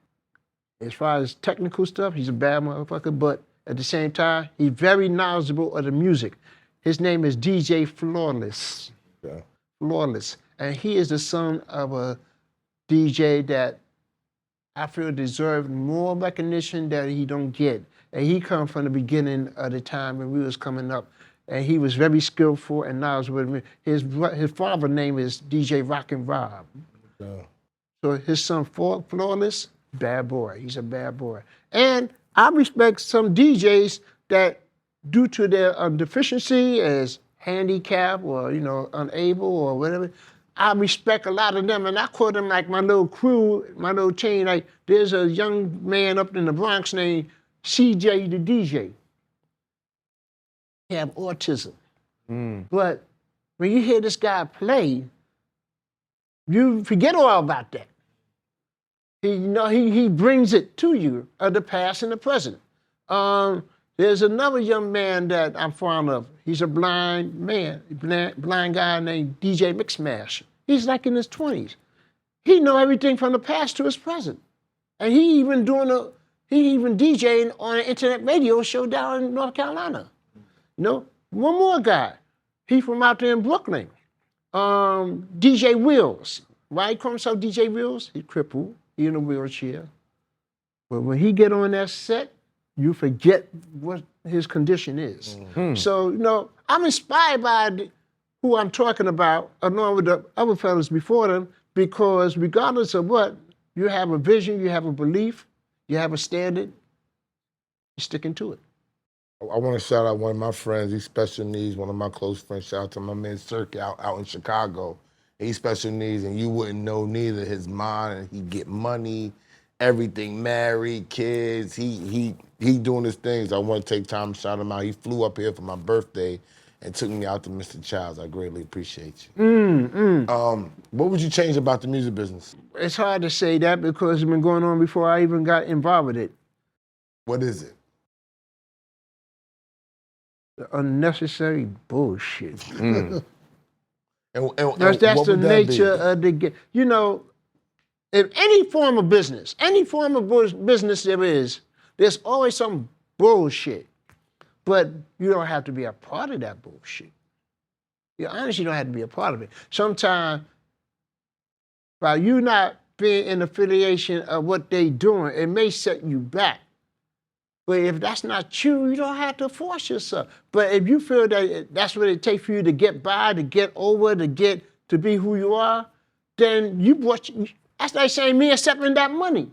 C: as far as technical stuff, he's a bad motherfucker, but at the same time, he's very knowledgeable of the music. His name is DJ Flawless. Yeah. Flawless. And he is the son of a DJ that I feel deserved more recognition that he don't get. And he come from the beginning of the time when we was coming up. And he was very skillful and knowledgeable. His father's name is DJ Rockin' Rob. Yeah. So his son, Flawless, bad boy. He's a bad boy. And I respect some DJs that, due to their deficiency as handicap or, you know, unable or whatever, I respect a lot of them, and I call them like my little crew, my little chain. Like, there's a young man up in the Bronx named CJ the DJ. He have autism. But when you hear this guy play, you forget all about that. He brings it to you, of the past and the present. There's another young man that I'm fond of. He's a blind guy named DJ Mixmash. He's like in his 20s. He know everything from the past to his present. And he even DJing on an internet radio show down in North Carolina. You know, one more guy. He from out there in Brooklyn. DJ Wheels. Why he call himself DJ Wheels? He's crippled. He in a wheelchair. But when he get on that set, you forget what his condition is. Mm-hmm. So, you know, I'm inspired by who I'm talking about, along with the other fellas before them, because regardless of what, you have a vision, you have a belief, you have a standard, you're sticking to it.
D: I want to shout out one of my friends. He's special needs, one of my close friends. Shout out to my man Cirque out in Chicago. He's special needs, and you wouldn't know neither. His mind, and he get money, everything, married, kids. He doing his things. I want to take time to shout him out. He flew up here for my birthday and took me out to Mr. Childs. I greatly appreciate you. What would you change about the music business?
C: It's hard to say that because it's been going on before I even got involved with it.
D: What is it?
C: The unnecessary bullshit.
D: And
C: That's
D: what
C: the
D: would that
C: nature
D: be?
C: of the game. You know, in any form of business, business there is, there's always some bullshit. But you don't have to be a part of that bullshit. You honestly don't have to be a part of it. Sometimes, by you not being in affiliation of what they doing, it may set you back. But if that's not you, you don't have to force yourself. But if you feel that that's what it takes for you to get by, to get over, to be who you are, then that's like saying me accepting that money.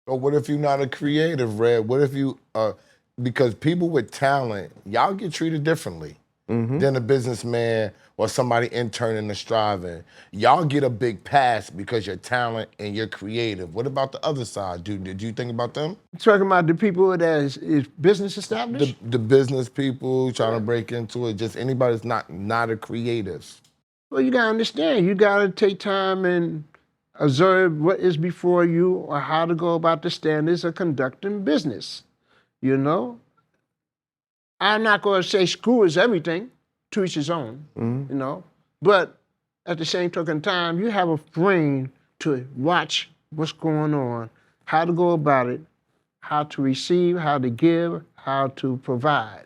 D: But what if you're not a creative, Red? What if you, because people with talent, y'all get treated differently than a businessman or somebody interning or striving. Y'all get a big pass because you're talent and you're creative. What about the other side? Did you think about them?
C: Talking about the people that is business established?
D: The business people trying to break into it, just anybody that's not a creative.
C: Well, you gotta understand, you gotta take time and observe what is before you or how to go about the standards of conducting business. You know? I'm not gonna say school is everything, to each his own, you know? But at the same token time, you have a brain to watch what's going on, how to go about it, how to receive, how to give, how to provide,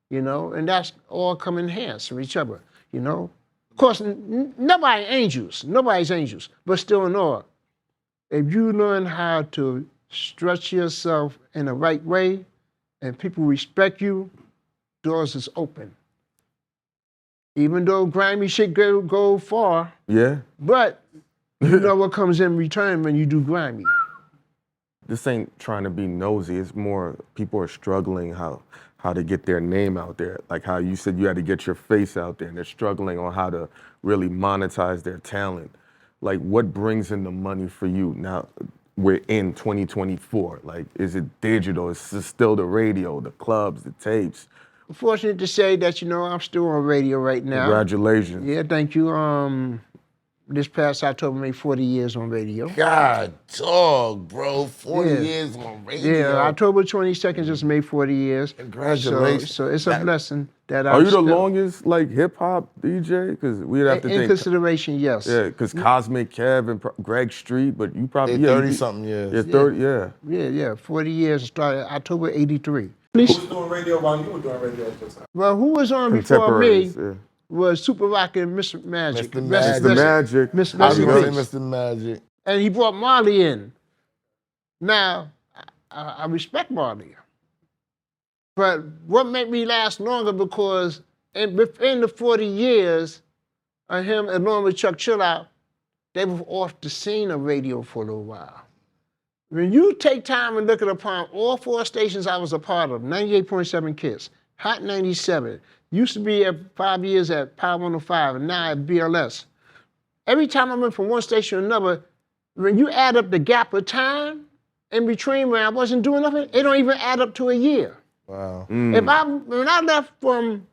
C: you know? And that's all come in hands from each other, you know? Of course, nobody's angels, but still in all, if you learn how to stretch yourself in the right way and people respect you, doors is open. Even though grimy shit go far,
B: Yeah.
C: but you know what comes in return when you do grimy.
B: This ain't trying to be nosy. It's more people are struggling how to get their name out there. Like how you said you had to get your face out there, and they're struggling on how to really monetize their talent. Like what brings in the money for you now? We're in 2024. Like, is it digital? Is it still the radio, the clubs, the tapes?
C: I'm fortunate to say that, you know, I'm still on radio right now.
B: Congratulations.
C: Yeah, thank you. This past October made 40 years on radio.
D: God, dog, bro, 40
C: Yeah.
D: years on radio.
C: Yeah, October 22nd just made 40 years.
D: Congratulations.
C: So it's a blessing that
B: Are you the longest like hip hop DJ? Because we'd have to
C: in
B: think.
C: consideration, yes.
B: Yeah, because Cosmic Kev and Greg Street, but you probably
D: 30-something years.
B: Yeah, 30. Yeah.
C: Yeah, 40 years. Started October '83.
A: Who was doing radio while you were doing radio at the time?
C: Well, who was on before me
B: Contemporaries. Yeah.
C: was Super Rock and Mr. Magic.
D: Mr.
C: Rest-
D: Magic.
B: Mr. Magic.
C: Miss
D: I
C: Rest
D: was
C: in
D: gonna
C: peace.
D: say Mr. Magic.
C: And he brought Marley in. Now, I respect Marley. But what made me last longer because within the 40 years of him along with Chuck Chillout, they were off the scene of radio for a little while. When you take time and look at upon all four stations I was a part of, 98.7 KISS, Hot 97, used to be at 5 years at Power 105, and now at BLS. Every time I went from one station to another, when you add up the gap of time in between when I wasn't doing nothing, it don't even add up to a year.
D: Wow.
C: When I left from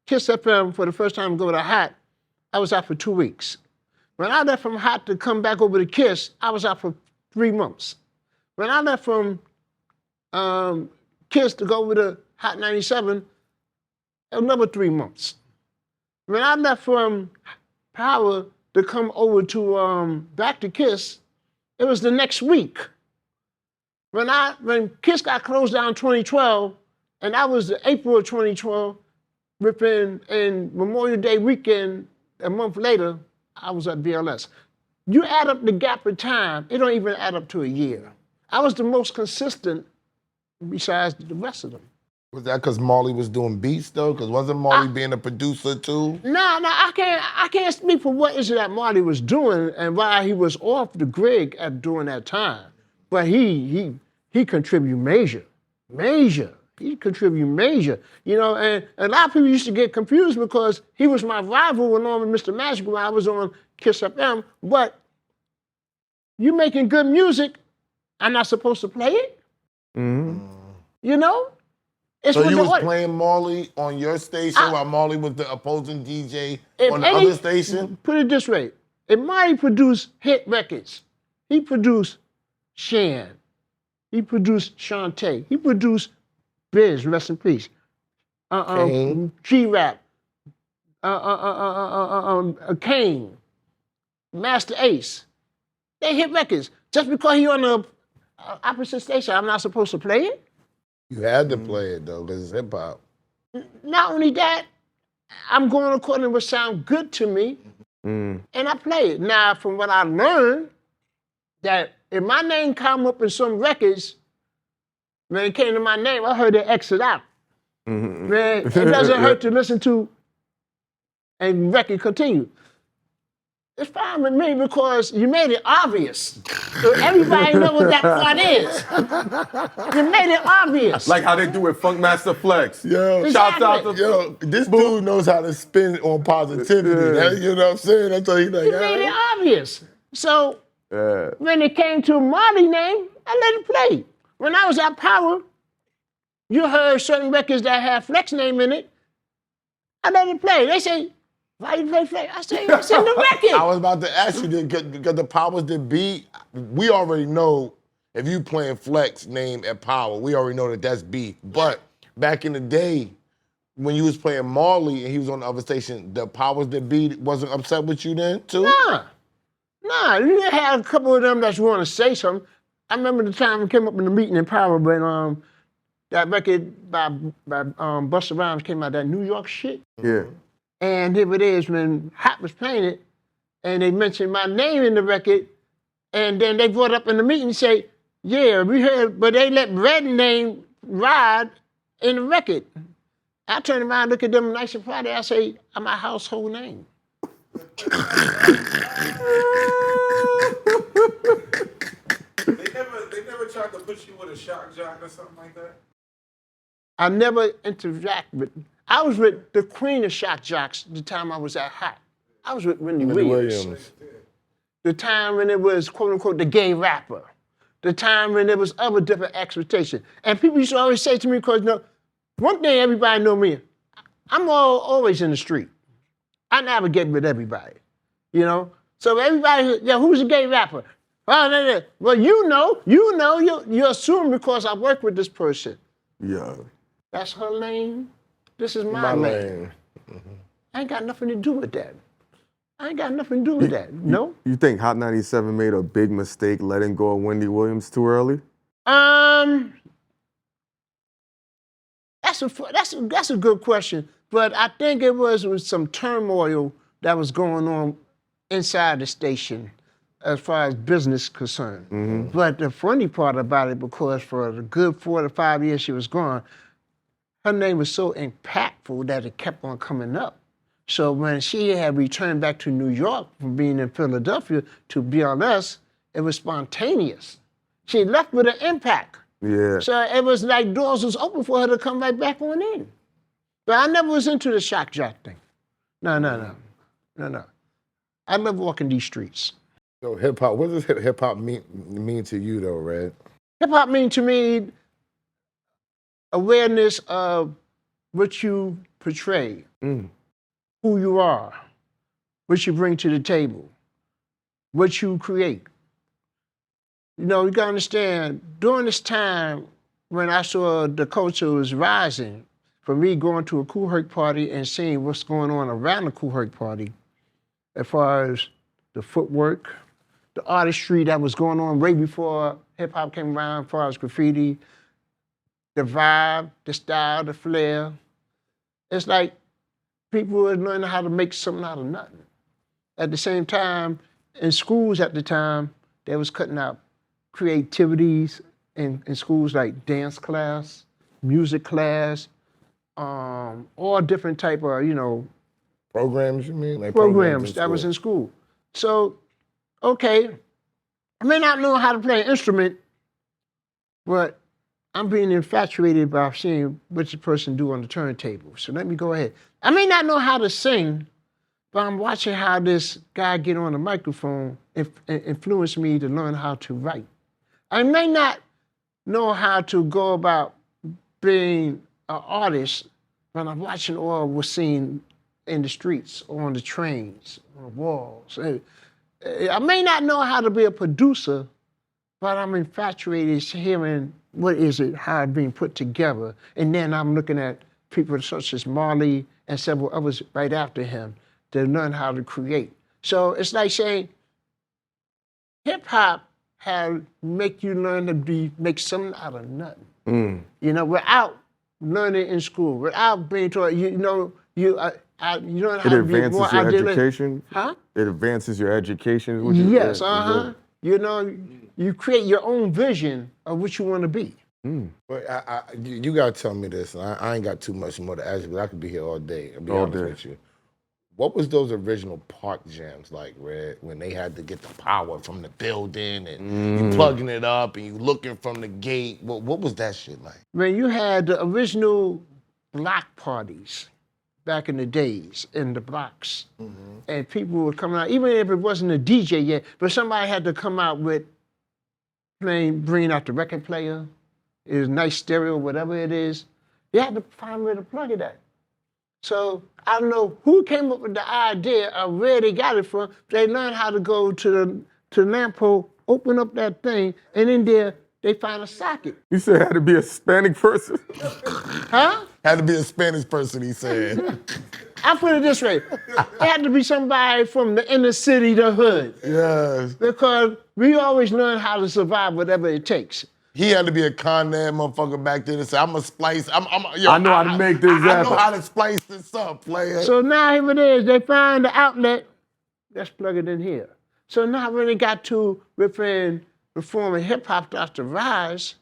C: KISS FM for the first time to go to Hot, I was out for 2 weeks. When I left from Hot to come back over to KISS, I was out for 3 months. When I left from KISS to go over to Hot 97, another 3 months. When I left from Power to come over to back to KISS, it was the next week. When KISS got closed down in 2012, and that was April of 2012, in Memorial Day weekend, a month later, I was at BLS. You add up the gap of time, it don't even add up to a year. I was the most consistent besides the rest of them.
D: Was that because Marley was doing beats though? Because wasn't Marley being a producer too?
C: No, I can't speak for what is it that Marley was doing and why he was off the grid during that time. But he he contribute major. He contribute major. You know, and a lot of people used to get confused because he was my rival along with Mr. Magic when I was on Kiss FM. But you making good music, I'm not supposed to play it?
B: Mm-hmm.
C: You know? It's
D: So
C: what
D: you
C: the
D: was
C: audience-
D: playing Marley on your station while Marley was the opposing DJ
C: If
D: on the
C: any-
D: other station?
C: Put it this way. If Marty produced hit records, he produced Shan, he produced Shantae, he produced Biz, rest in peace,
D: Kane.
C: G-Rap, Kane, Master Ace. They hit records. Just because he on the opposite station, I'm not supposed to play it?
D: You had to play it though, because it's hip hop.
C: Not only that, I'm going according to what sound good to me, and I play it. Now, from what I learned, that if my name come up in some records, when it came to my name, I heard it exit out. Man, it doesn't hurt to listen to a record continue. It's fine with me because you made it obvious. So everybody know what that part is. You made it obvious.
B: Like how they do with Funkmaster Flex.
D: Yo,
B: Shouts out to
D: yo, this dude knows how to spin on positivity. That, you know what I'm saying? That's what he's like.
C: You made it obvious. So when it came to Marley name, I let it play. When I was at Power, you heard certain records that had Flex name in it. I let it play. They say, why you play Flex? I say, it's in the record.
D: I was about to ask you, because the powers that be, we already know if you playing Flex name at Power, we already know that that's beef. But back in the day, when you was playing Marley and he was on the other station, the powers that be wasn't upset with you then too?
C: Nah, you had a couple of them that want to say something. I remember the time we came up in the meeting in Power, but that record by Busta Rhymes came out, that New York shit.
B: Yeah.
C: And here it is when Hot was playing it, and they mentioned my name in the record, and then they brought up in the meeting and say, yeah, we heard, but they let Red name ride in the record. I turn around, look at them nice and Friday, I say, I'm a household name.
A: They never tried to put you with a shock jock or something like that?
C: I never interact with, I was with the queen of shock jocks the time I was at Hot. I was with Wendy Williams. The time when it was, quote unquote, the gay rapper. The time when there was other different expectations. And people used to always say to me, because one thing everybody know me, I'm always in the street. I navigate with everybody, you know? So everybody, yeah, who's a gay rapper? Oh, no. Well, you assume because I work with this person.
B: Yeah.
C: That's her lane. This is my lane. I ain't got nothing to do with that. No.
B: You think Hot 97 made a big mistake letting go of Wendy Williams too early?
C: That's a good question. But I think it was some turmoil that was going on inside the station as far as business concerned. But the funny part about it, because for the good 4 to 5 years she was gone, her name was so impactful that it kept on coming up. So when she had returned back to New York from being in Philadelphia to BLS, it was spontaneous. She left with an impact.
B: Yeah.
C: So it was like doors was open for her to come right back on in. But I never was into the shock jock thing. No. I love walking these streets.
D: So hip hop, what does hip hop mean to you though, Red?
C: Hip hop mean to me awareness of what you portray, who you are, what you bring to the table, what you create. You know, you gotta understand, during this time when I saw the culture was rising, for me going to a Kool Herc party and seeing what's going on around the Kool Herc party, as far as the footwork, the artistry that was going on way before hip hop came around, as far as graffiti, the vibe, the style, the flair. It's like people were learning how to make something out of nothing. At the same time, in schools at the time, they was cutting out creativities in schools like dance class, music class, all different type of,
D: Programs, you mean? Like
C: programs that was in school. So, okay, I may not know how to play an instrument, But I'm being infatuated by seeing what the person do on the turntable. So let me go ahead. I may not know how to sing, but I'm watching how this guy get on the microphone influence me to learn how to write. I may not know how to go about being an artist, but I'm watching all we're seeing in the streets, on the trains, on the walls. I may not know how to be a producer, but I'm infatuated hearing what is it, how it's being put together. And then I'm looking at people such as Marley and several others right after him to learn how to create. So it's like saying hip hop had make you learn to make something out of nothing. You know, without learning in school, without being taught, you learn how to be more
B: advances your
C: idealistic.
B: education.
C: Huh?
B: It advances your education.
C: Yes, You know, you create your own vision of what you want to be.
D: But you gotta tell me this. And I ain't got too much more to ask you, but I could be here all day. I'll be honest with you. What was those original park jams like, Red, when they had to get the power from the building and you plugging it up and you looking from the gate? What was that shit like?
C: When you had the original block parties back in the days in the blocks, and people were coming out, even if it wasn't a DJ yet, but somebody had to come out with bringing out the record player, it was nice stereo, whatever it is. You had to find where to plug it at. So I don't know who came up with the idea of where they got it from. They learned how to go to the lamp pole, open up that thing, and in there they find a socket.
B: You said it had to be a Hispanic person?
C: Huh?
D: Had to be a Spanish person, he said.
C: I put it this way. It had to be somebody from the inner city, the hood.
D: Yes.
C: Because we always learn how to survive whatever it takes.
D: He had to be a con man motherfucker back then and say, I'm going to splice.
B: I know how to make this
D: I
B: happen.
D: know how to splice this up, player.
C: So now here it is. They find the outlet. Let's plug it in here. So now when it got to reforming hip-hop starts to rise,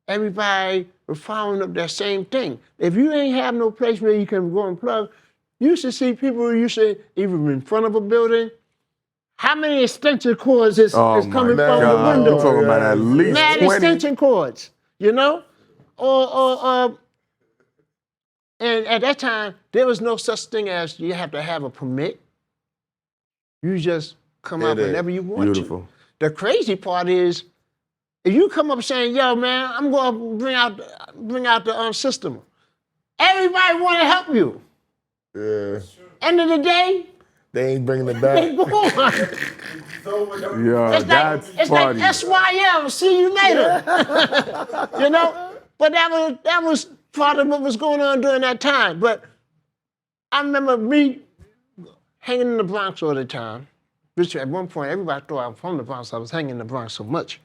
C: everybody was following up that same thing. If you ain't have no place where you can go and plug, you used to see people who used to, even in front of a building, how many extension cords is coming from the window?
B: You're talking about at least
C: Mad
B: 20.
C: extension cords, you know? And at that time, there was no such thing as you have to have a permit. You just come out whenever you want to. The crazy part is, if you come up saying, yo, man, I'm going to bring out the system, everybody want to help you.
D: Yeah.
C: End of the day,
D: they ain't bringing it back.
C: they go on.
B: Yeah,
C: It's like SYM, see you later. You know? But that was part of what was going on during that time. But I remember me hanging in the Bronx all the time. Which at one point, everybody thought I was from the Bronx. I was hanging in the Bronx so much.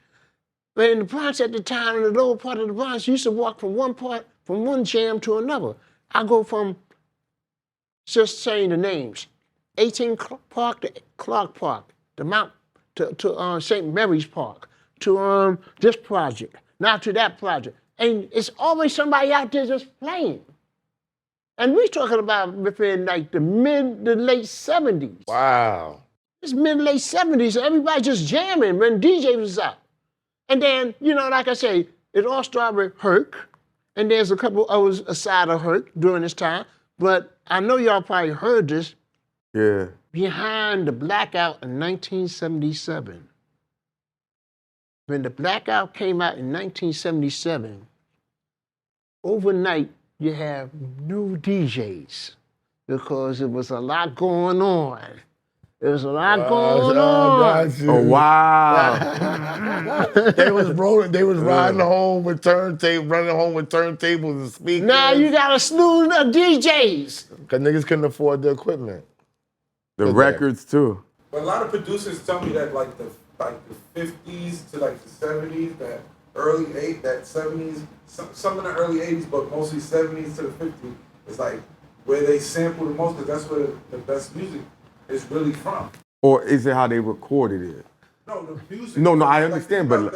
C: But in the Bronx at the time, in the lower part of the Bronx, you used to walk from one jam to another. I go from, just saying the names, 18 Park to Clark Park, to St. Mary's Park, to this project, now to that project. And it's always somebody out there just playing. And we're talking about within like the mid to late 70s.
D: Wow.
C: It's mid to late 70s, everybody just jamming when DJ was out. And then, you know, like I say, it all started with Herc, and there's a couple others aside of Herc during this time, but I know y'all probably heard this.
B: Yeah.
C: Behind the blackout in 1977. When the blackout came out in 1977, overnight you have new DJs because there was a lot going on. There was a lot going on.
B: Oh, wow.
D: They was rolling, they was riding home with turntables, running home with turntables and speakers.
C: Now you got a slew of DJs.
D: Because niggas couldn't afford the equipment.
B: The records, too.
A: But a lot of producers tell me that like the 50s to like the 70s, that early 70s, some in the early 80s, but mostly 70s to the 50s is like where they sample the most, because that's where the best music is really from.
B: Or is it how they recorded it?
A: No, the music.
B: No, I understand, but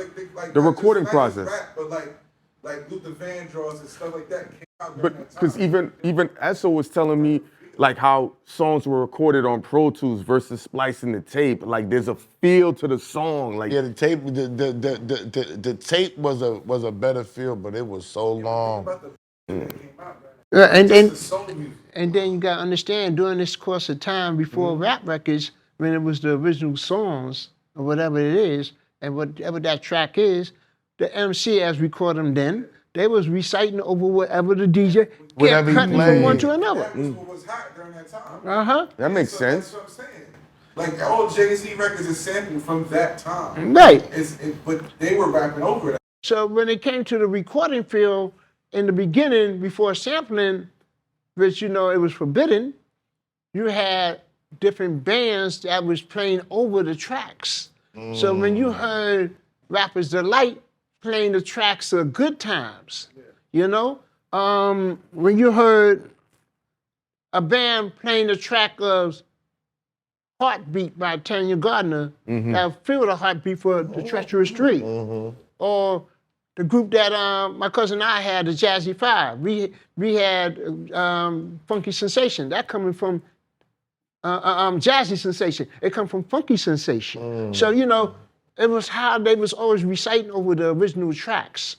B: the recording process.
A: Rap, but like Luther Vandross and stuff like that came out during
B: But
A: that time.
B: because even Esso was telling me like how songs were recorded on Pro Tools versus splicing the tape. Like there's a feel to the song. Like
D: Yeah, the tape was a better feel, but it was so long.
C: And then,
A: The soul music.
C: and then you gotta understand, during this course of time before rap records, when it was the original songs or whatever it is, and whatever that track is, the MC, as we called them then, they was reciting over whatever the DJ
D: Whatever
C: kept
D: he
C: cutting from one
D: played.
C: to another.
A: That was what was hot during that time.
C: Uh-huh.
B: that makes
A: So
B: sense.
A: That's what I'm saying. Like all Jay-Z records is sampled from that time.
C: Right.
A: But they were rapping over that.
C: So when it came to the recording field, in the beginning, before sampling, which, you know, it was forbidden, you had different bands that was playing over the tracks. So when you heard Rappers Delight playing the tracks of Good Times, you know, when you heard a band playing the track of Heartbeat by Tanya Gardner, that feel the heartbeat for the Treacherous Tree. Or the group that my cousin and I had, the Jazzy Five. We had Funky Sensation. That coming from Jazzy Sensation. It come from Funky Sensation. So, you know, it was how they was always reciting over the original tracks.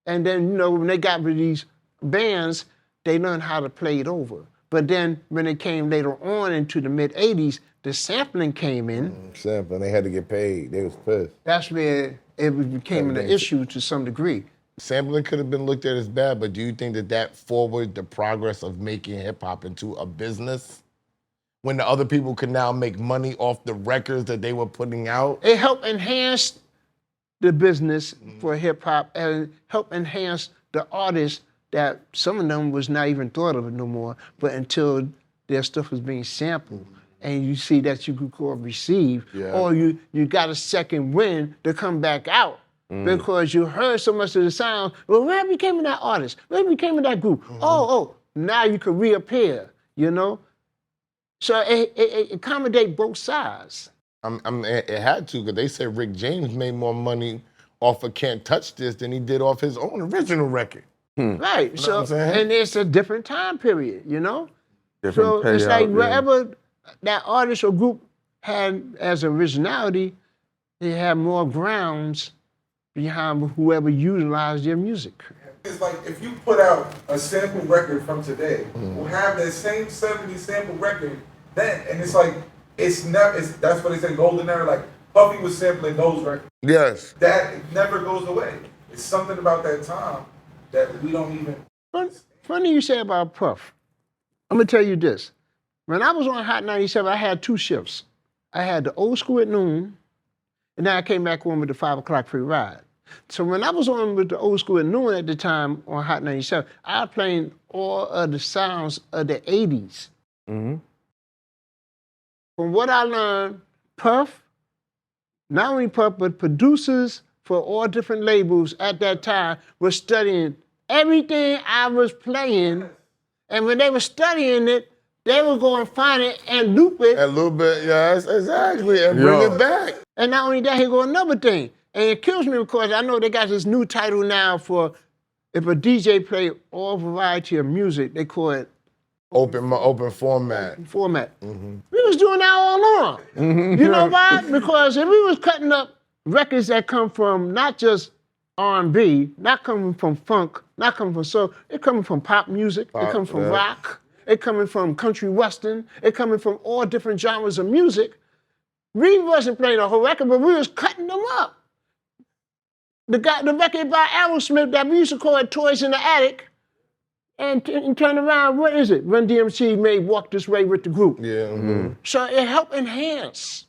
C: And then, you know, when they got with these bands, they learned how to play it over. But then when it came later on into the mid-'80s, the sampling came in.
D: Sampling, they had to get paid. They was pissed.
C: That's where it became an issue to some degree.
D: Sampling could have been looked at as bad, but do you think that forwarded the progress of making hip hop into a business? When the other people could now make money off the records that they were putting out?
C: It helped enhance the business for hip hop and helped enhance the artists that some of them was not even thought of no more, but until their stuff was being sampled. And you see that you could call receive, or you got a second wind to come back out because you heard so much of the sound. Well, where became of that artist? Where became of that group? Oh, now you could reappear, you know? So it accommodate both sides.
D: It had to, because they said Rick James made more money off of Can't Touch This than he did off his own original record.
C: Right,
D: You know what I'm saying?
C: and it's a different time period, you know?
B: Different
C: So it's
B: payout,
C: like
B: yeah.
C: wherever that artist or group had as originality, they had more grounds behind whoever utilized their music.
A: It's like if you put out a sample record from today, we'll have that same 70s sample record then, and it's like that's what they say, golden era. Like Puffy was sampling those records.
D: Yes.
A: That never goes away. It's something about that time that we don't even.
C: Funny you say about Puff. I'm gonna tell you this. When I was on Hot 97, I had two shifts. I had the old school at noon, and then I came back on with the 5 o'clock free ride. So when I was on with the old school at noon at the time on Hot 97, I was playing all of the sounds of the 80s. From what I learned, Puff, not only Puff, but producers for all different labels at that time were studying everything I was playing, and when they were studying it, they would go and find it and loop it.
D: A little bit, yes, exactly, and bring it back.
C: And not only that, here go another thing. And it kills me because I know they got this new title now for if a DJ play all variety of music, they call it
D: Open format.
C: We was doing that all along. You know why? Because if we was cutting up records that come from not just R&B, not coming from funk, not coming from soul, it coming from pop music, it coming from rock, it coming from country western, it coming from all different genres of music. We wasn't playing the whole record, but we was cutting them up. The record by Aerosmith that we used to call it Toys in the Attic, and turn around, what is it? Run DMC made Walk This Way with the group.
D: Yeah.
C: So it helped enhance.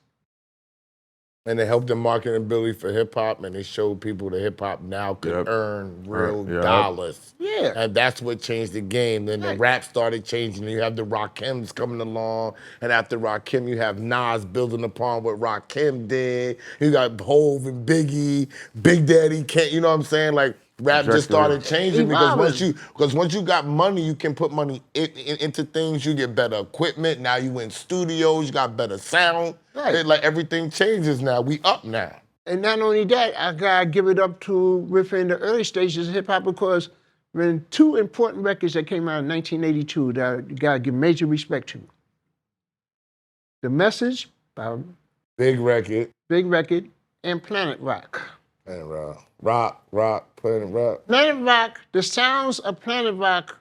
D: And they helped the marketability for hip hop, and they showed people that hip hop now could earn real dollars.
C: Yeah.
D: And that's what changed the game. Then the rap started changing. You have the Rakims coming along, and after Rakim, you have Nas building upon what Rakim did. You got Hov and Biggie, Big Daddy Kane. You know what I'm saying? Like rap just started changing because once you got money, you can put money into things. You get better equipment. Now you in studios. You got better sound.
C: Right.
D: Like everything changes now. We up now.
C: And not only that, I gotta give it up to within the early stages of hip hop because when two important records that came out in 1982 that you gotta give major respect to. The Message by
D: Big record.
C: Big Record and Planet Rock.
D: Planet Rock. Planet Rock.
C: Planet Rock, the sounds of Planet Rock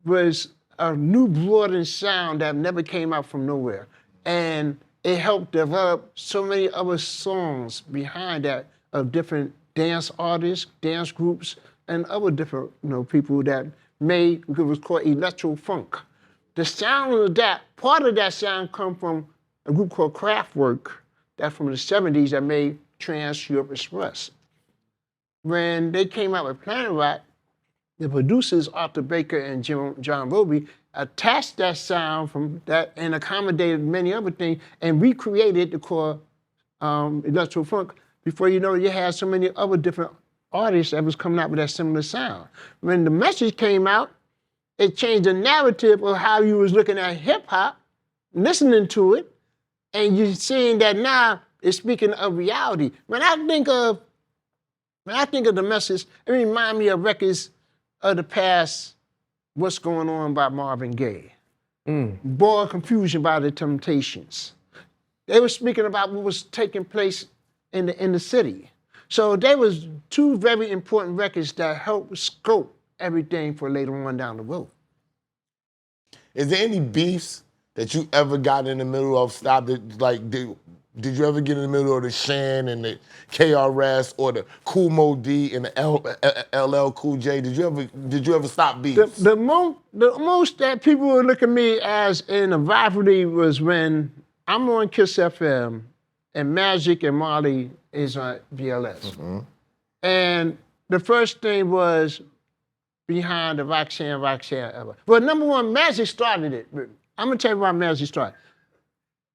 C: was a new broadened sound that never came out from nowhere. And it helped develop so many other songs behind that of different dance artists, dance groups, and other different people that made what was called electro funk. The sound of that, part of that sound come from a group called Kraftwerk, that from the 70s that made Trans Europe Express. When they came out with Planet Rock, the producers, Arthur Baker and John Roby, attached that sound from that and accommodated many other things and recreated the core electro funk. Before you know it, you had so many other different artists that was coming out with that similar sound. When The Message came out, it changed the narrative of how you was looking at hip hop, listening to it, and you're seeing that now it's speaking of reality. When I think of The Message, it reminds me of records of the past, What's Going On by Marvin Gaye. Boy Confusion by The Temptations. They were speaking about what was taking place in the city. So they was two very important records that helped scope everything for later on down the road.
D: Is there any beefs that you ever got in the middle of? Did you ever get in the middle of the Shan and the KRS or the Kool Mo D and the LL Cool J? Did you ever stop beefs?
C: The most that people would look at me as in a rivalry was when I'm on Kiss FM and Magic and Marley is on BLS. And the first thing was behind the Roxanne ever. Well, number one, Magic started it. I'm gonna tell you why Magic started.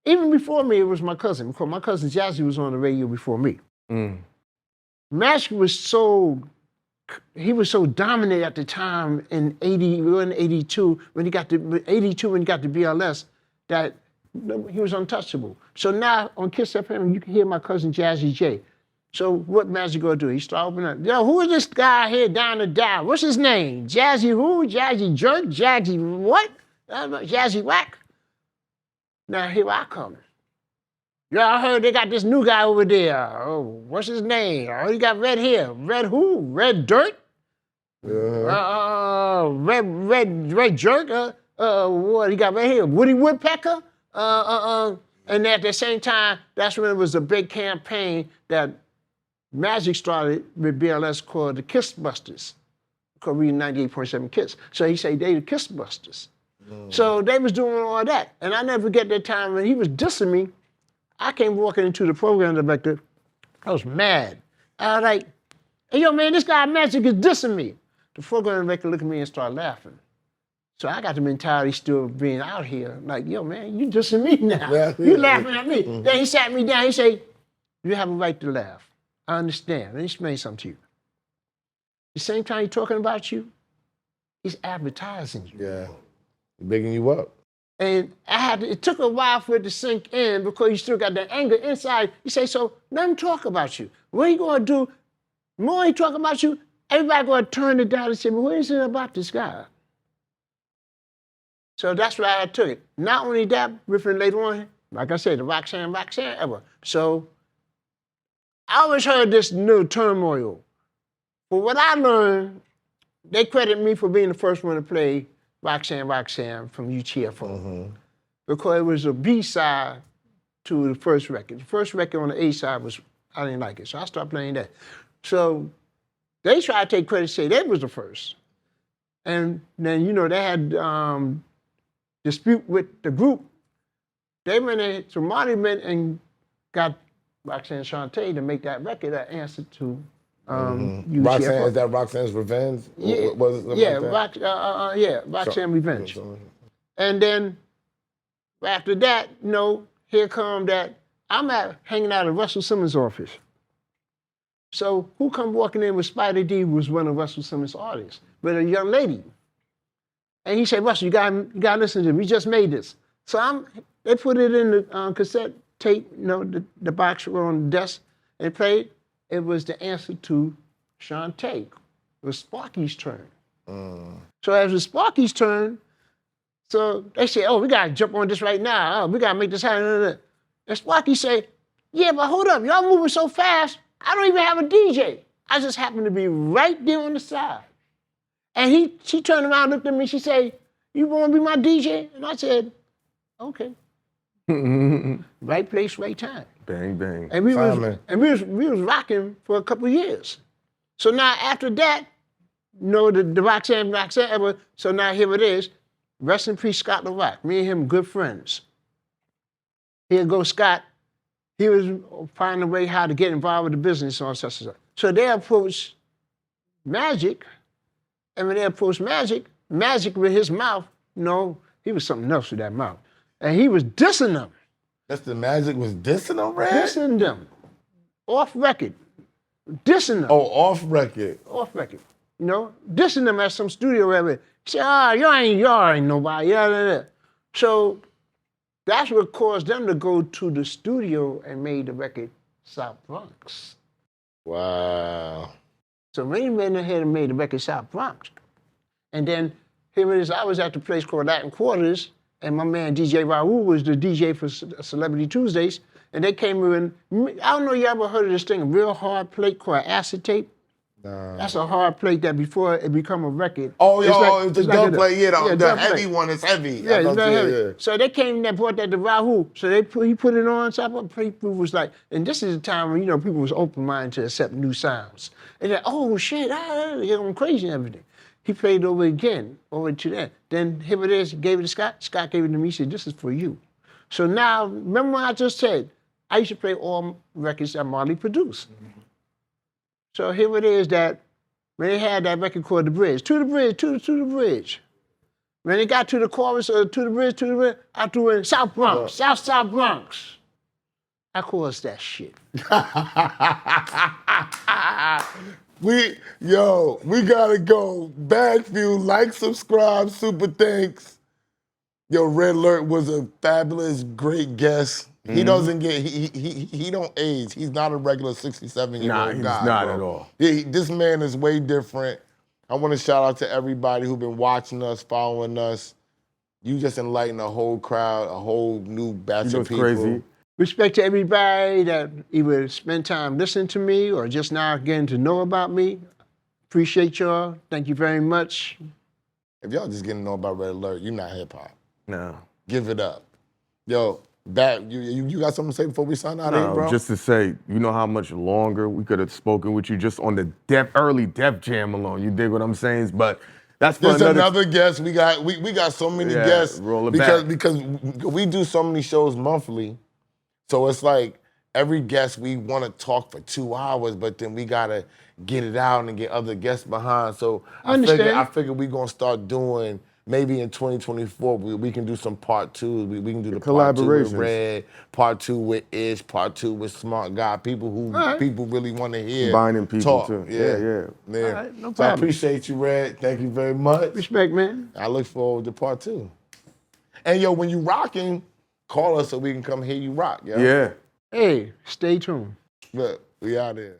C: Even before me, it was my cousin, because my cousin Jazzy was on the radio before me. Magic was so dominant at the time in 81, 82, when he got to BLS, that he was untouchable. So now on Kiss FM, you can hear my cousin Jazzy J. So what Magic gonna do? He started opening up. Yo, who is this guy here down the dial? What's his name? Jazzy who? Jazzy Jerk? Jazzy what? Jazzy Whack? Now here I come. Y'all heard they got this new guy over there. Oh, what's his name? Oh, he got red hair. Red who? Red Dirt? Red Jerk? What, he got red hair? Woody Woodpecker? And at the same time, that's when it was a big campaign that Magic started with BLS called the Kiss Busters. Because we 98.7 Kiss. So he said they the Kiss Busters. So they was doing all that. And I never forget that time when he was dissing me. I came walking into the program director. I was mad. I was like, hey, yo, man, this guy Magic is dissing me. The program director looked at me and started laughing. So I got the mentality still being out here. Like, yo, man, you dissing me now. You laughing at me. Then he sat me down. He said, you have a right to laugh. I understand. Let me explain something to you. The same time he's talking about you, he's advertising you.
D: Yeah. Bigging you up.
C: And it took a while for it to sink in because you still got that anger inside. You say, so let him talk about you. What are you going to do? The more he talk about you, everybody going to turn it down and say, well, what is it about this guy? So that's why I took it. Not only that, riffing later on, like I said, the Roxanne ever. So I always heard this new turmoil. But what I learned, they credit me for being the first one to play Roxanne from UTFO. Because it was a B-side to the first record. The first record on the A-side I didn't like it, so I started playing that. So they tried to take credit, say they was the first. And then, they had dispute with the group. They went in, so Marty went and got Roxanne Shante to make that record that answered to
D: Roxanne, is that Roxanne's Revenge?
C: Yeah, Roxanne Revenge. And then after that, here come that, I'm hanging out at Russell Simmons' office. So who come walking in with Spider D, who was one of Russell Simmons' artists, with a young lady. And he said, Russell, you gotta listen to him. We just made this. So they put it in the cassette tape, the box on the desk, and they played. It was the answer to Shantae. It was Sparky's turn. So as it was Sparky's turn, so they say, oh, we gotta jump on this right now. Oh, we gotta make this happen. And Sparky say, yeah, but hold up, y'all moving so fast, I don't even have a DJ. I just happen to be right there on the side. And she turned around, looked at me, she said, you wanna be my DJ? And I said, okay. Right place, right time.
B: Bang, bang.
C: And we was rocking for a couple of years. So now after that, the Roxanne, so now here it is. Rest in peace, Scott LaRock. Me and him, good friends. Here goes Scott. He was finding a way how to get involved with the business and all such and such. So they approached Magic, and when they approached Magic with his mouth, he was something else with that mouth. And he was dissing them.
D: That's the Magic was dissing them, Red?
C: Dissing them. Off record. Dissing them.
D: Oh, off record.
C: Off record. Dissing them at some studio wherever. He said, y'all ain't nobody. Yeah. So that's what caused them to go to the studio and made the record South Bronx.
D: Wow.
C: So Rain went ahead and made the record South Bronx. And then here it is, I was at the place called Latin Quarters, and my man DJ Raul was the DJ for Celebrity Tuesdays, and they came in. I don't know if you ever heard of this thing, a real hard plate called acetate.
D: Nah.
C: That's a hard plate that before it become a record.
D: Oh, it's the dub plate, the heavy
C: plate.
D: one is heavy.
C: Yeah, it's very heavy.
D: Yeah.
C: So they came and they brought that to Raul. So he put it on, so people was like, and this is the time when, people was open-minded to accept new sounds. And they're, oh shit, they're going crazy and everything. He played it over again, over to that. Then here it is, gave it to Scott. Scott gave it to me, he said, this is for you. So now, remember what I just said? I used to play all records that Marley produced. So here it is that when they had that record called The Bridge, to the bridge, to the bridge. When they got to the chorus of to the bridge, I threw in South Bronx, South Bronx. I caused that shit.
D: We gotta go. BagFuel, like, subscribe, super thanks. Yo, Red Alert was a fabulous, great guest. He doesn't get, he don't age. He's not a regular 67-year-old guy.
B: He's not at all.
D: This man is way different. I want to shout out to everybody who's been watching us, following us. You just enlightened a whole crowd, a whole new batch of people.
B: Crazy.
C: Respect to everybody that either spent time listening to me or just now getting to know about me. Appreciate y'all. Thank you very much.
D: If y'all just getting to know about Red Alert, you're not hip hop.
B: No.
D: Give it up. Yo, you got something to say before we sign out, bro?
B: Just to say, you know how much longer we could have spoken with you just on the early Def Jam alone. You dig what I'm saying? But that's for
D: another guest. We got so many guests
B: roll it
D: because we do so many shows monthly. So it's like every guest we want to talk for 2 hours, but then we gotta get it out and get other guests behind. So I figure we're gonna start doing, maybe in 2024, we can do some part 2. We can do the part 2 with Red, part 2 with Ish, part 2 with Smart Guy, people who people really want to hear.
B: Combining people
D: talk.
B: too.
D: Yeah.
C: All right, no problem.
D: So I appreciate you, Red. Thank you very much.
C: Respect, man.
D: I look forward to part 2. And yo, when you rocking, call us so we can come hear you rock, yo.
B: Yeah.
C: Hey, stay tuned.
D: Look, we out there.